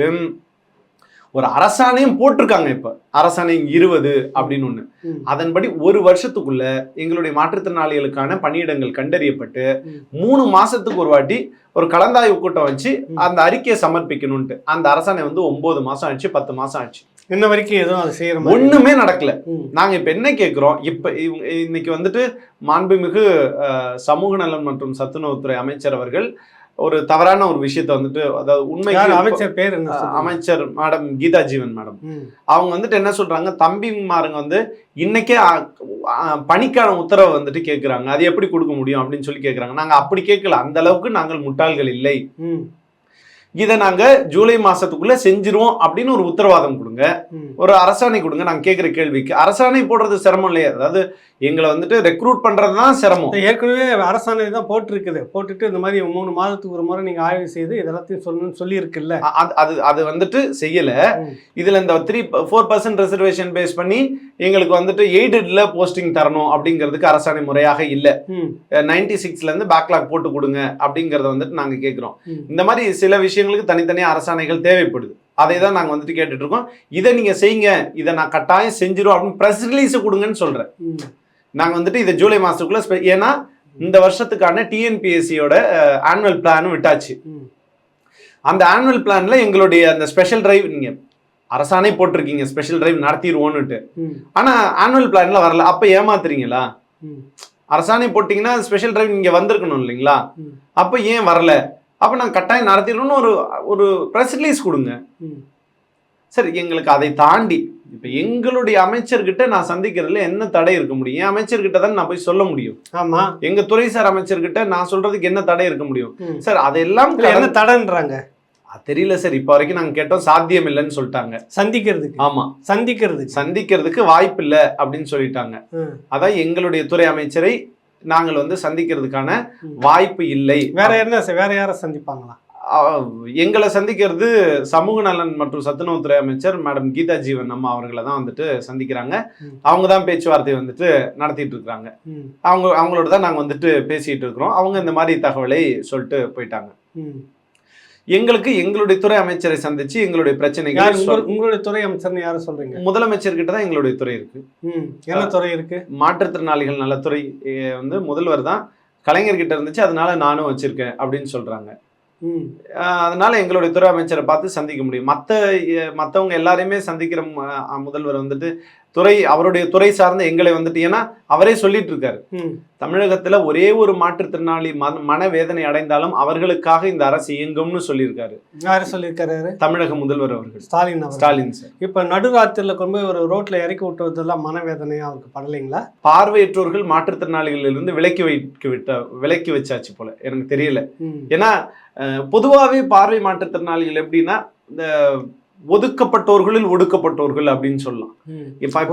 S2: ஒரு அரசாணையும் போட்டிருக்காங்க. இப்ப அரசாணை 20 அப்படின்னு ஒண்ணு. அதன்படி ஒரு வருஷத்துக்குள்ள எங்களுடைய மாற்றுத்திறனாளிகளுக்கான பணியிடங்கள் கண்டறியப்பட்டு 3 மாசத்துக்கு ஒரு வாட்டி ஒரு கலந்தாய்வு கூட்டம் வச்சு அந்த அறிக்கையை சமர்ப்பிக்கணும்ட்டு அந்த அரசாணை 9 மாசம் ஆச்சு, 10 மாசம் ஆச்சு.
S1: இன்ன வரைக்கும் எதுவும் அது செய்யற
S2: ஒண்ணுமே நடக்கல. நாங்க இப்ப என்ன கேட்கிறோம், இப்ப இன்னைக்கு வந்துட்டு மாண்புமிகு சமூக நலன் மற்றும் சத்துணவுத்துறை அமைச்சர் அவர்கள் ஒரு தவறான ஒரு விஷயத்த வந்துட்டு, அதாவது உண்மை
S1: அமைச்சர் பேர் என்ன?
S2: அமைச்சர் மேடம் கீதா ஜீவன் மேடம். அவங்க வந்துட்டு என்ன சொல்றாங்க, தம்பிமாருங்க இன்னைக்கே பணிக்கான உத்தரவை வந்துட்டு கேட்கிறாங்க, அது எப்படி கொடுக்க முடியும் அப்படின்னு சொல்லி கேட்கிறாங்க. நாங்க அப்படி கேட்கல, அந்த அளவுக்கு நாங்கள் முட்டாள்கள் இல்லை. இதை நாங்க ஜூலை மாசத்துக்குள்ள செஞ்சிருவோம் அப்படின்னு ஒரு உத்தரவாதம் கொடுங்க, ஒரு அரசாணை கொடுங்க. நாங்க கேட்கிற கேள்விக்கு அரசாணை போடுறது சிரமம் இல்லையா? அதாவது எங்களை வந்துட்டு ரெக்ரூட் பண்றதுதான் சிரமம்.
S1: ஏற்கனவே அரசாணை தான் போட்டிருக்குது. போட்டுட்டு இந்த மாதிரி 3 மாதத்துக்கு ஒரு முறை நீங்க ஆய்வு செய்து இதெல்லாத்தையும் சொல்லணும்னு சொல்லி இருக்குல்ல.
S2: அது வந்துட்டு செய்யல. இதுல இந்த 4% ரிசர்வேஷன் பேஸ் பண்ணி எங்களுக்கு வந்துட்டு எய்டட்ல போஸ்டிங் தரணும் அப்படிங்கிறதுக்கு அரசாணை முறையாக இல்ல. 96ல இருந்து பேக்லாக் போட்டு கொடுங்க அப்படிங்கறத வந்துட்டு நாங்க கேட்கிறோம். இந்த மாதிரி சில விஷயங்களுக்கு தனித்தனியா அரசாணைகள் தேவைப்படுது. அதை தான் நாங்க வந்துட்டு கேட்டுட்டு இருக்கோம். இதை நீங்க செய்யுங்க, இதை நான் கட்டாயம் செஞ்சிரும் அப்படின்னு பிரஸ் ரிலீஸ் கொடுங்கன்னு சொல்றேன். நாங்க வந்துட்டு இதை ஜூலை மாசத்துக்குள்ள, ஏன்னா இந்த வருஷத்துக்கான டிஎன்பிஎஸ்சியோட ஆனுவல் பிளானும் விட்டாச்சு. அந்த ஆனுவல் பிளான்ல எங்களுடைய அந்த ஸ்பெஷல் டிரைவ், நீங்க அரசாணை போட்டிருக்கீங்க ஸ்பெஷல் டிரைவ் நடத்திடுவோன்னுட்டு, ஆனா ஆனுவல் பிளான்ல வரல. அப்ப ஏமாத்துறீங்களா? அரசாணை போட்டீங்கன்னா ஸ்பெஷல் டிரைவ் இங்க வந்திருக்கணும் இல்லைங்களா? அப்ப ஏன் வரல? அப்ப நாங்க கட்டாயம் நடத்திடணும்னு ஒரு பிரஸ் ரிலீஸ் கொடுங்க. சரி, எங்களுக்கு அதை தாண்டி இப்ப எங்களுடைய அமைச்சர்கிட்ட நான் சந்திக்கிறதுல என்ன தடை இருக்க முடியும்? என் அமைச்சர்கிட்ட தான் நான் போய் சொல்ல முடியும்.
S1: ஆமா,
S2: எங்க துறை சார் அமைச்சர்கிட்ட நான் சொல்றதுக்கு என்ன தடை இருக்க முடியும்? சார், அதெல்லாம்
S1: என்ன தடைன்றாங்க
S2: தெரியல சார். இப்ப வரைக்கும் நாங்க கேட்டோம், சாத்தியம் இல்லைன்னு சொல்லிட்டாங்க.
S1: சந்திக்கிறதுக்கு?
S2: ஆமா, சந்திக்கிறதுக்கு வாய்ப்பு இல்லை அப்படின்னு சொல்லிட்டாங்க. அதான் எங்களுடைய துறை அமைச்சரை நாங்கள் சந்திக்கிறதுக்கான வாய்ப்பு இல்லை.
S1: வேற யாரை சந்திப்பாங்களா?
S2: எங்களை சந்திக்கிறது சமூக நலன் மற்றும் சத்துணவுத்துறை அமைச்சர் மேடம் கீதா ஜீவன் அம்மா அவர்களை தான் சந்திக்கிறாங்க. அவங்க தான் பேச்சுவார்த்தை நடத்திட்டு இருக்கிறாங்க. அவங்களோட தான் நாங்க பேசிட்டு இருக்கிறோம். அவங்க இந்த மாதிரி தகவலை சொல்லிட்டு போயிட்டாங்க. எங்களுக்கு எங்களுடைய துறை அமைச்சரை சந்திச்சு எங்களுடைய பிரச்சனைகள்.
S1: உங்களுடைய துறை அமைச்சர் யாரும் சொல்றீங்க?
S2: முதலமைச்சர் கிட்ட தான் எங்களுடைய துறை இருக்கு.
S1: என்ன துறை இருக்கு?
S2: மாற்றுத்திறனாளிகள் நலத்துறை முதல்வர் தான் கலைஞர்கிட்ட இருந்துச்சு, அதனால நானும் வச்சிருக்கேன் அப்படின்னு சொல்றாங்க. அதனால எங்களுடைய துறை அமைச்சரை பார்த்து சந்திக்க முடியும். மற்றவங்க எல்லாரையுமே சந்திக்கிற முதல்வர் அவருடைய துறை சார்ந்த எங்களை ஏன்னா அவரே சொல்லிட்டு இருக்காரு, தமிழகத்துல ஒரே ஒரு மாற்றுத்திறனாளி மனவேதனை அடைந்தாலும் அவர்களுக்காக இந்த அரசு இயங்கும்னு சொல்லியிருக்காரு.
S1: யாரு சொல்லியிருக்காரு? தமிழக
S2: முதல்வர் அவர்கள்,
S1: ஸ்டாலின் சார். இப்ப நடுராத்திரில கொண்டு போய் ஒரு ரோட்ல இறக்கி விட்டுவதெல்லாம் மனவேதனை அவருக்கு படலைங்களா?
S2: பார்வையற்றோர்கள் மாற்றுத்திறனாளிகள் இருந்து விலக்கி வச்சாச்சு போல, எனக்கு தெரியல. ஏன்னா பொதுவாகவே பார்வை மாற்றுத்திறனாளிகள் எப்படின்னா இந்த ஒதுக்கப்பட்டோர்களில் ஒடுக்கப்பட்டோர்கள் அப்படின்னு சொல்லலாம்.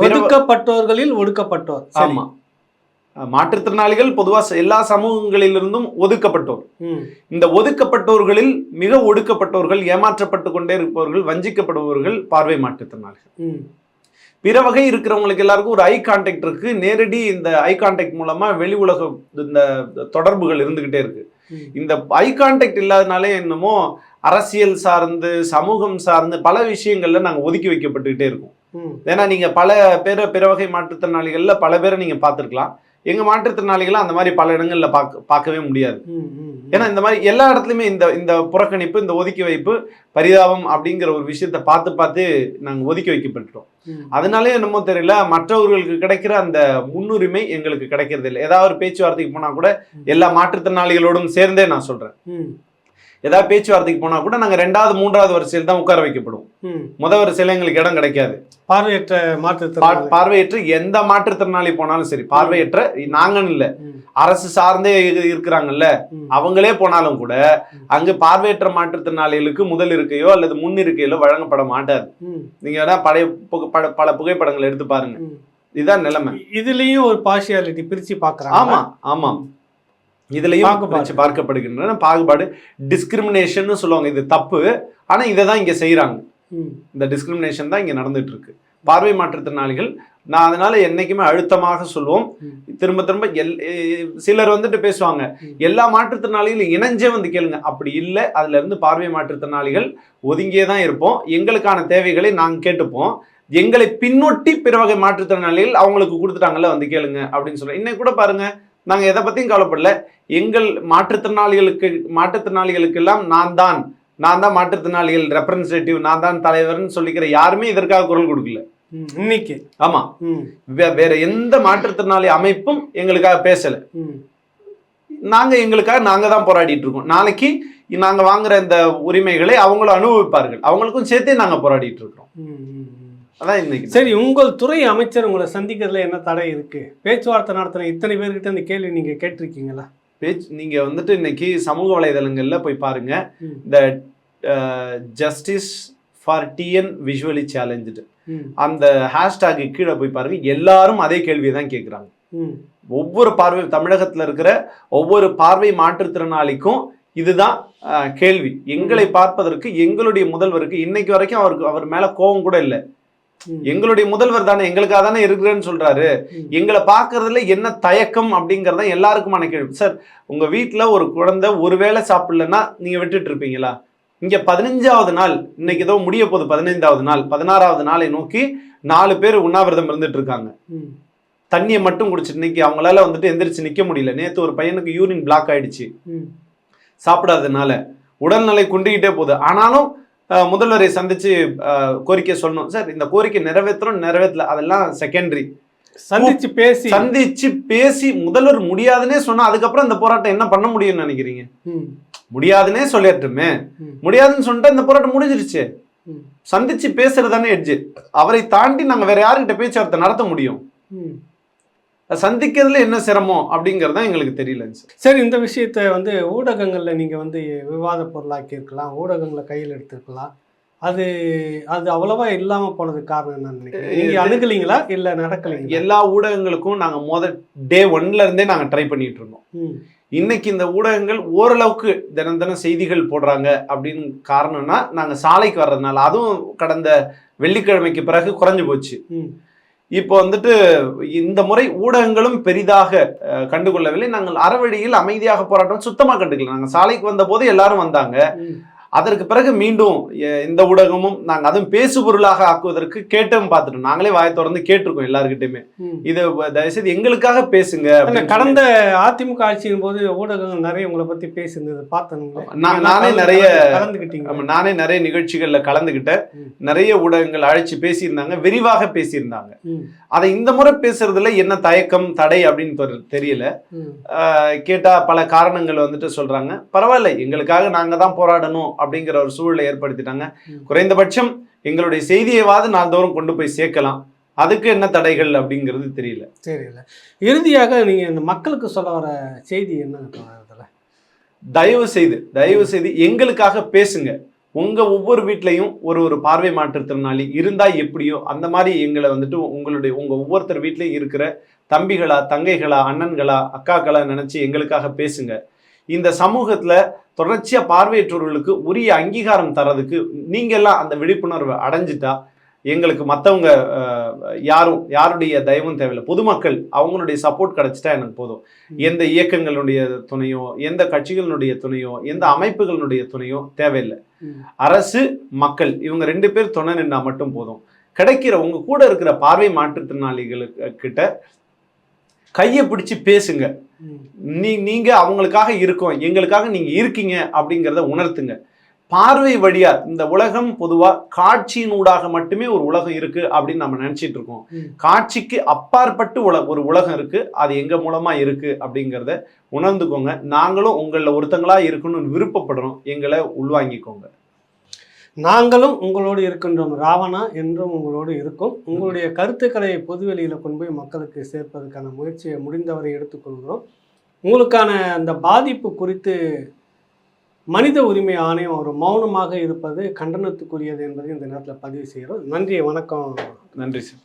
S1: ஒதுக்கப்பட்டோர்களில் ஒடுக்கப்பட்டோர்.
S2: ஆமா, மாற்றுத்திறனாளிகள் பொதுவா எல்லா சமூகங்களிலிருந்தும் ஒதுக்கப்பட்டோர். இந்த ஒதுக்கப்பட்டோர்களில் மிக ஒடுக்கப்பட்டோர்கள், ஏமாற்றப்பட்டு கொண்டே இருப்பவர்கள், வஞ்சிக்கப்படுபவர்கள் பார்வை மாற்றுத்திறனாளிகள். பிற வகை இருக்கிறவங்களுக்கு எல்லாருக்கும் ஒரு ஐ கான்டாக்ட் இருக்கு. நேரடி இந்த ஐ கான்டாக்ட் மூலமா வெளி உலக இந்த தொடர்புகள் இருந்துகிட்டே இருக்கு. இந்த ஐ கான்டாக்ட் இல்லாதனாலே என்னமோ அரசியல் சார்ந்து சமூகம் சார்ந்து பல விஷயங்கள்ல நாங்க ஒதுக்கி வைக்கப்பட்டுக்கிட்டே இருக்கோம். ஏன்னா நீங்க பல பேரை பிற வகை மாற்றுத்திறனாளிகள்ல பல பேரை நீங்க பார்த்துருக்கலாம். எங்க மாற்றுத்திறனாளிகளை அந்த மாதிரி பல இடங்கள்ல பார்க்கவே முடியாது. ஏன்னா இந்த மாதிரி எல்லா இடத்துலையுமே இந்த புறக்கணிப்பு, இந்த ஒதுக்கி வைப்பு, பரிதாபம் அப்படிங்கிற ஒரு விஷயத்த பார்த்து நாங்கள் ஒதுக்கி வைக்கப்பட்டுட்டோம். அதனாலே என்னமோ தெரியல, மற்றவர்களுக்கு கிடைக்கிற அந்த முன்னுரிமை எங்களுக்கு கிடைக்கிறது இல்லை. ஏதாவது ஒரு பேச்சுவார்த்தைக்கு போனா கூட எல்லா மாற்றுத்திறனாளிகளோடும் சேர்ந்தே நான் சொல்றேன், ஏதாவது பேச்சுவார்த்தைக்கு போனா கூட நாங்கள் 2வது 3வது வரிசையில் தான் உட்கார வைக்கப்படுவோம். முதல் வரிசையில எங்களுக்கு இடம் கிடைக்காது. பார்வையற்ற எந்த மாற்றுத்திறனாளி போனாலும் சரி, பார்வையற்ற நாங்கன்னு இல்லை, அரசு சார்ந்தே இருக்கிறாங்கல்ல அவங்களே போனாலும் கூட அங்கு பார்வையற்ற மாற்றுத்திறனாளிகளுக்கு முதல் இருக்கையோ அல்லது முன் இருக்கையிலோ வழங்கப்பட மாட்டாது. நீங்க வேணா பல புகைப்படங்கள் எடுத்து பாருங்க. இதுதான் நிலைமை.
S1: இதுலயும் ஒரு பார்ஷியாலிட்டி பிரிச்சு பாக்குறாங்க.
S2: ஆமா ஆமா, இதுலயும் பார்க்கப்படுகின்றன பாகுபாடு, டிஸ்கிரிமினேஷன் சொல்லுவாங்க. இது தப்பு, ஆனா இதை தான் இங்க செய்யறாங்க. இந்த டிஸ்கிரிமினேஷன் தான் இங்க நடந்துட்டு இருக்கு. பார்வை மாற்றுத்திறனாளிகள் நான் அதனால என்னைக்குமே அழுத்தமாக சொல்லுவோம், திரும்ப திரும்ப சிலர் வந்துட்டு பேசுவாங்க, எல்லா மாற்றுத்திறனாளிகளும் இணைஞ்சே வந்து கேளுங்க. அப்படி இல்லை, அதுல இருந்து பார்வை மாற்றுத்திறனாளிகள் ஒதுங்கியே தான் இருப்போம். எங்களுக்கான தேவைகளை நாங்கள் கேட்டுப்போம். எங்களை பின்னொட்டி பிற வகை மாற்றுத்திறனாளிகள் அவங்களுக்கு கொடுத்துட்டாங்கல்ல, வந்து கேளுங்க அப்படின்னு சொல்றோம். இன்னைக்கு கூட பாருங்க, நாங்கள் எதை பற்றியும் கவலைப்படல. எங்கள் மாற்றுத்திறனாளிகளுக்கு எல்லாம் நான் தான் மாற்றுத்திறனாளிகள் ரெப்ரசன்டேட்டிவ், நான் தான் தலைவர்னு சொல்லிக்கிற யாருமே இதற்காக குரல் கொடுக்கல இன்னைக்கு. ஆமா, வேற எந்த மாற்றுத்திறனாளி அமைப்பும் எங்களுக்காக பேசல. எங்களுக்காக நாங்க தான் போராடிட்டு இருக்கோம். நாளைக்கு நாங்க வாங்குற இந்த உரிமைகளை அவங்களும் அனுபவிப்பார்கள், அவங்களுக்கும் சேர்த்தே நாங்க போராடிட்டு இருக்கிறோம். அதான் இன்னைக்கு. சரி,
S1: உங்கள் துறை அமைச்சர் உங்களை சந்திக்கிறதுல என்ன தடை இருக்கு? பேச்சுவார்த்தை நடத்துற இத்தனை பேர்கிட்ட இந்த கேள்வி நீங்க கேட்டிருக்கீங்களா?
S2: நீங்க வந்துட்டு இன்னைக்கு சமூக வலைதளங்கள்ல போய் பாருங்க, இந்த justice for TN visually challenge அந்த ஹேஷ்டாக் கீழே போய் பாருங்க, எல்லாரும் அதே கேள்வியை தான் கேட்குறாங்க. ஒவ்வொரு தமிழகத்துல இருக்கிற ஒவ்வொரு பார்வை மாற்றுத்திறனாளிக்கும் இதுதான் கேள்வி. எங்களை பார்ப்பதற்கு எங்களுடைய முதல்வருக்கு இன்னைக்கு வரைக்கும் அவர் மேல கோபம் கூட இல்லை. எங்களுடைய முதல்வர் தானே, எங்களுக்காக தானே இருக்கிறேன்னு சொல்றாரு. எங்களை பார்க்கறதுல என்ன தயக்கம் அப்படிங்கறத எல்லாருக்குமான கேள்வி. சார், உங்க வீட்டுல ஒரு குழந்தை ஒருவேளை சாப்பிடலன்னா நீங்க விட்டுட்டு இருப்பீங்களா? இங்க 15வது நாள், இன்னைக்கு ஏதோ முடிய போகுது, 15வது நாள், 16வது நாளை நோக்கி 4 பேர் உண்ணாவிரதம் இருந்துட்டு இருக்காங்க. தண்ணியை மட்டும் குடிச்சிட்டு இன்னைக்கு அவங்களால வந்துட்டு எந்திரிச்சு நிக்க முடியல. நேத்து ஒரு பையனுக்கு யூரின் பிளாக் ஆயிடுச்சு சாப்பிடாததுனால, உடல்நிலை குண்டிக்கிட்டே போகுது. ஆனாலும் முதல்வரை சந்திச்சு கோரிக்கை சொல்லணும். சார், இந்த கோரிக்கை நிறைவேற்றல, அதெல்லாம் செகண்டரி. சந்திச்சு பேசி முதல்வர் முடியாதுன்னே சொன்னா அதுக்கப்புறம் இந்த போராட்டம் என்ன பண்ண முடியும்னு நினைக்கிறீங்க? முடியாதுன்னே சொல்லிட்டுமே, முடியாதுன்னு சொல்லிட்டு இந்த போராட்டம் முடிஞ்சிருச்சு. சந்திச்சு பேசுறதானே எட்ஜு. அவரை தாண்டி நாங்க வேற யாருக்கிட்ட பேச்சுவார்த்தை நடத்த முடியும்? சந்திக்கிறதுல என்ன சிரமம் அப்படிங்கிறது தான் எங்களுக்கு தெரியலங்க சார்.
S1: சரி, இந்த விஷயத்த வந்து ஊடகங்களில் நீங்கள் வந்து விவாத பொருளாக்கி இருக்கலாம், ஊடகங்களை கையில் எடுத்துருக்கலாம். அது அவ்வளவா இல்லாமல் போனதுக்கு காரணம் என்னன்னு நினைக்கிறேன். நீங்கள் அணுகலீங்களா இல்லை நடக்கலைங்க?
S2: எல்லா ஊடகங்களுக்கும் நாங்கள் டே 1ல இருந்தே நாங்கள் ட்ரை பண்ணிட்டு இருந்தோம். இன்னைக்கு இந்த ஊடகங்கள் ஓரளவுக்கு தினம் செய்திகள் போடுறாங்க அப்படின்னு காரணம்னா நாங்கள் சாலைக்கு வர்றதுனால. அதுவும் கடந்த வெள்ளிக்கிழமைக்கு பிறகு குறைஞ்சு போச்சு. இப்போ வந்துட்டு இந்த முறை ஊடகங்களும் பெரிதாக கண்டுகொள்ளவில்லை. நாங்கள் அறவழியில் அமைதியாக போராட்டம் சுத்தமாக கண்டுக்கல. நாங்கள் சாலைக்கு வந்த போது எல்லாரும் வந்தாங்க. அதற்கு பிறகு மீண்டும் இந்த ஊடகமும் நாங்கள் அதுவும் பேசு பொருளாக ஆக்குவதற்கு கேட்டும் பார்த்துட்டோம். நாங்களே வாயை திறந்து கேட்டிருக்கோம் எல்லாருக்கிட்டையுமே, இது தயவுசெய்து எங்களுக்காக பேசுங்க.
S1: கடந்த அதிமுக ஆட்சியின் போது ஊடகங்கள் நிறைய உங்களை பத்தி பேசுனது பார்த்தேன்.
S2: நானே நிறைய நிகழ்ச்சிகள்ல கலந்துகிட்டேன். நிறைய ஊடகங்கள் அழைச்சி பேசியிருந்தாங்க, விரிவாக பேசியிருந்தாங்க. அதை இந்த முறை பேசுறதுல என்ன தயக்கம் தடை அப்படின்னு தெரியல. கேட்டா பல காரணங்கள் வந்துட்டு சொல்றாங்க. பரவாயில்ல, எங்களுக்காக நாங்க தான் போராடணும் அப்படிங்கிற ஒரு சூழலை ஏற்படுத்திட்டாங்க. குறைந்தபட்சம் எங்களுடைய செய்தியைவாது நாள்தோறும் கொண்டு போய் சேர்க்கலாம். அதுக்கு என்ன தடைகள் அப்படிங்கிறது தெரியல.
S1: இறுதியாக நீங்க இந்த மக்களுக்கு சொல்ல வர செய்தி என்ன?
S2: தயவு செய்து எங்களுக்காக பேசுங்க. உங்க ஒவ்வொரு வீட்லையும் ஒரு பார்வை மாற்றுத்திறனாளி இருந்தா எப்படியோ அந்த மாதிரி எங்களை வந்துட்டு உங்க ஒவ்வொருத்தர் வீட்லயும் இருக்கிற தம்பிகளா, தங்கைகளா, அண்ணன்களா, அக்காக்களா நினைச்சு எங்களுக்காக பேசுங்க. இந்த சமூகத்துல தொடர்ச்சியா பார்வையற்றவர்களுக்கு உரிய அங்கீகாரம் தரதுக்கு நீங்க எல்லாம் அந்த விழிப்புணர்வை அடைஞ்சிட்டா எங்களுக்கு மற்றவங்க யாருடைய தயவும் தேவையில்லை, பொதுமக்கள் அவங்களுடைய சப்போர்ட் கிடைச்சிட்டா எனக்கு போதும். எந்த இயக்கங்களுடைய துணையோ, எந்த கட்சிகளுடைய துணையோ, எந்த அமைப்புகளுடைய துணையோ தேவையில்லை. அரசு, மக்கள் இவங்க 2 பேர் துணை நின்னா மட்டும் போதும். கிடைக்கிற உங்க கூட இருக்கிற பார்வை மாற்றுத்திறனாளிகளுக்கு கிட்ட கையை பிடிச்சி பேசுங்க. நீங்க அவங்களுக்காக இருக்கோம், எங்களுக்காக நீங்க இருக்கீங்க அப்படிங்கிறத உணர்த்துங்க. பார்வை வழியா இந்த உலகம் பொதுவா காட்சியினூடாக மட்டுமே ஒரு உலகம் இருக்கு அப்படின்னு நம்ம நினைச்சிட்டு இருக்கோம். காட்சிக்கு அப்பாற்பட்டு ஒரு உலகம் இருக்கு, அது எங்க மூலமா இருக்கு அப்படிங்கிறத உணர்ந்துக்கோங்க. நாங்களும் உங்கள ஒருத்தங்களா இருக்கணும்னு விருப்பப்படுறோம், எங்களை உள்வாங்கிக்கோங்க.
S1: நாங்களும் உங்களோடு இருக்கின்றோம். ராவணா என்றும் உங்களோடு இருக்கும். உங்களுடைய கருத்துக்களை பொதுவெளியில் கொண்டு போய் மக்களுக்கு சேர்ப்பதற்கான முயற்சியை முடிந்தவரை எடுத்துக்கொள்கிறோம். உங்களுக்கான அந்த பாதிப்பு குறித்து மனித உரிமை ஆணையம் ஒரு மௌனமாக இருப்பது கண்டனத்துக்குரியது என்பதை இந்த நேரத்தில் பதிவு செய்கிறோம். நன்றி, வணக்கம்.
S2: நன்றி சார்.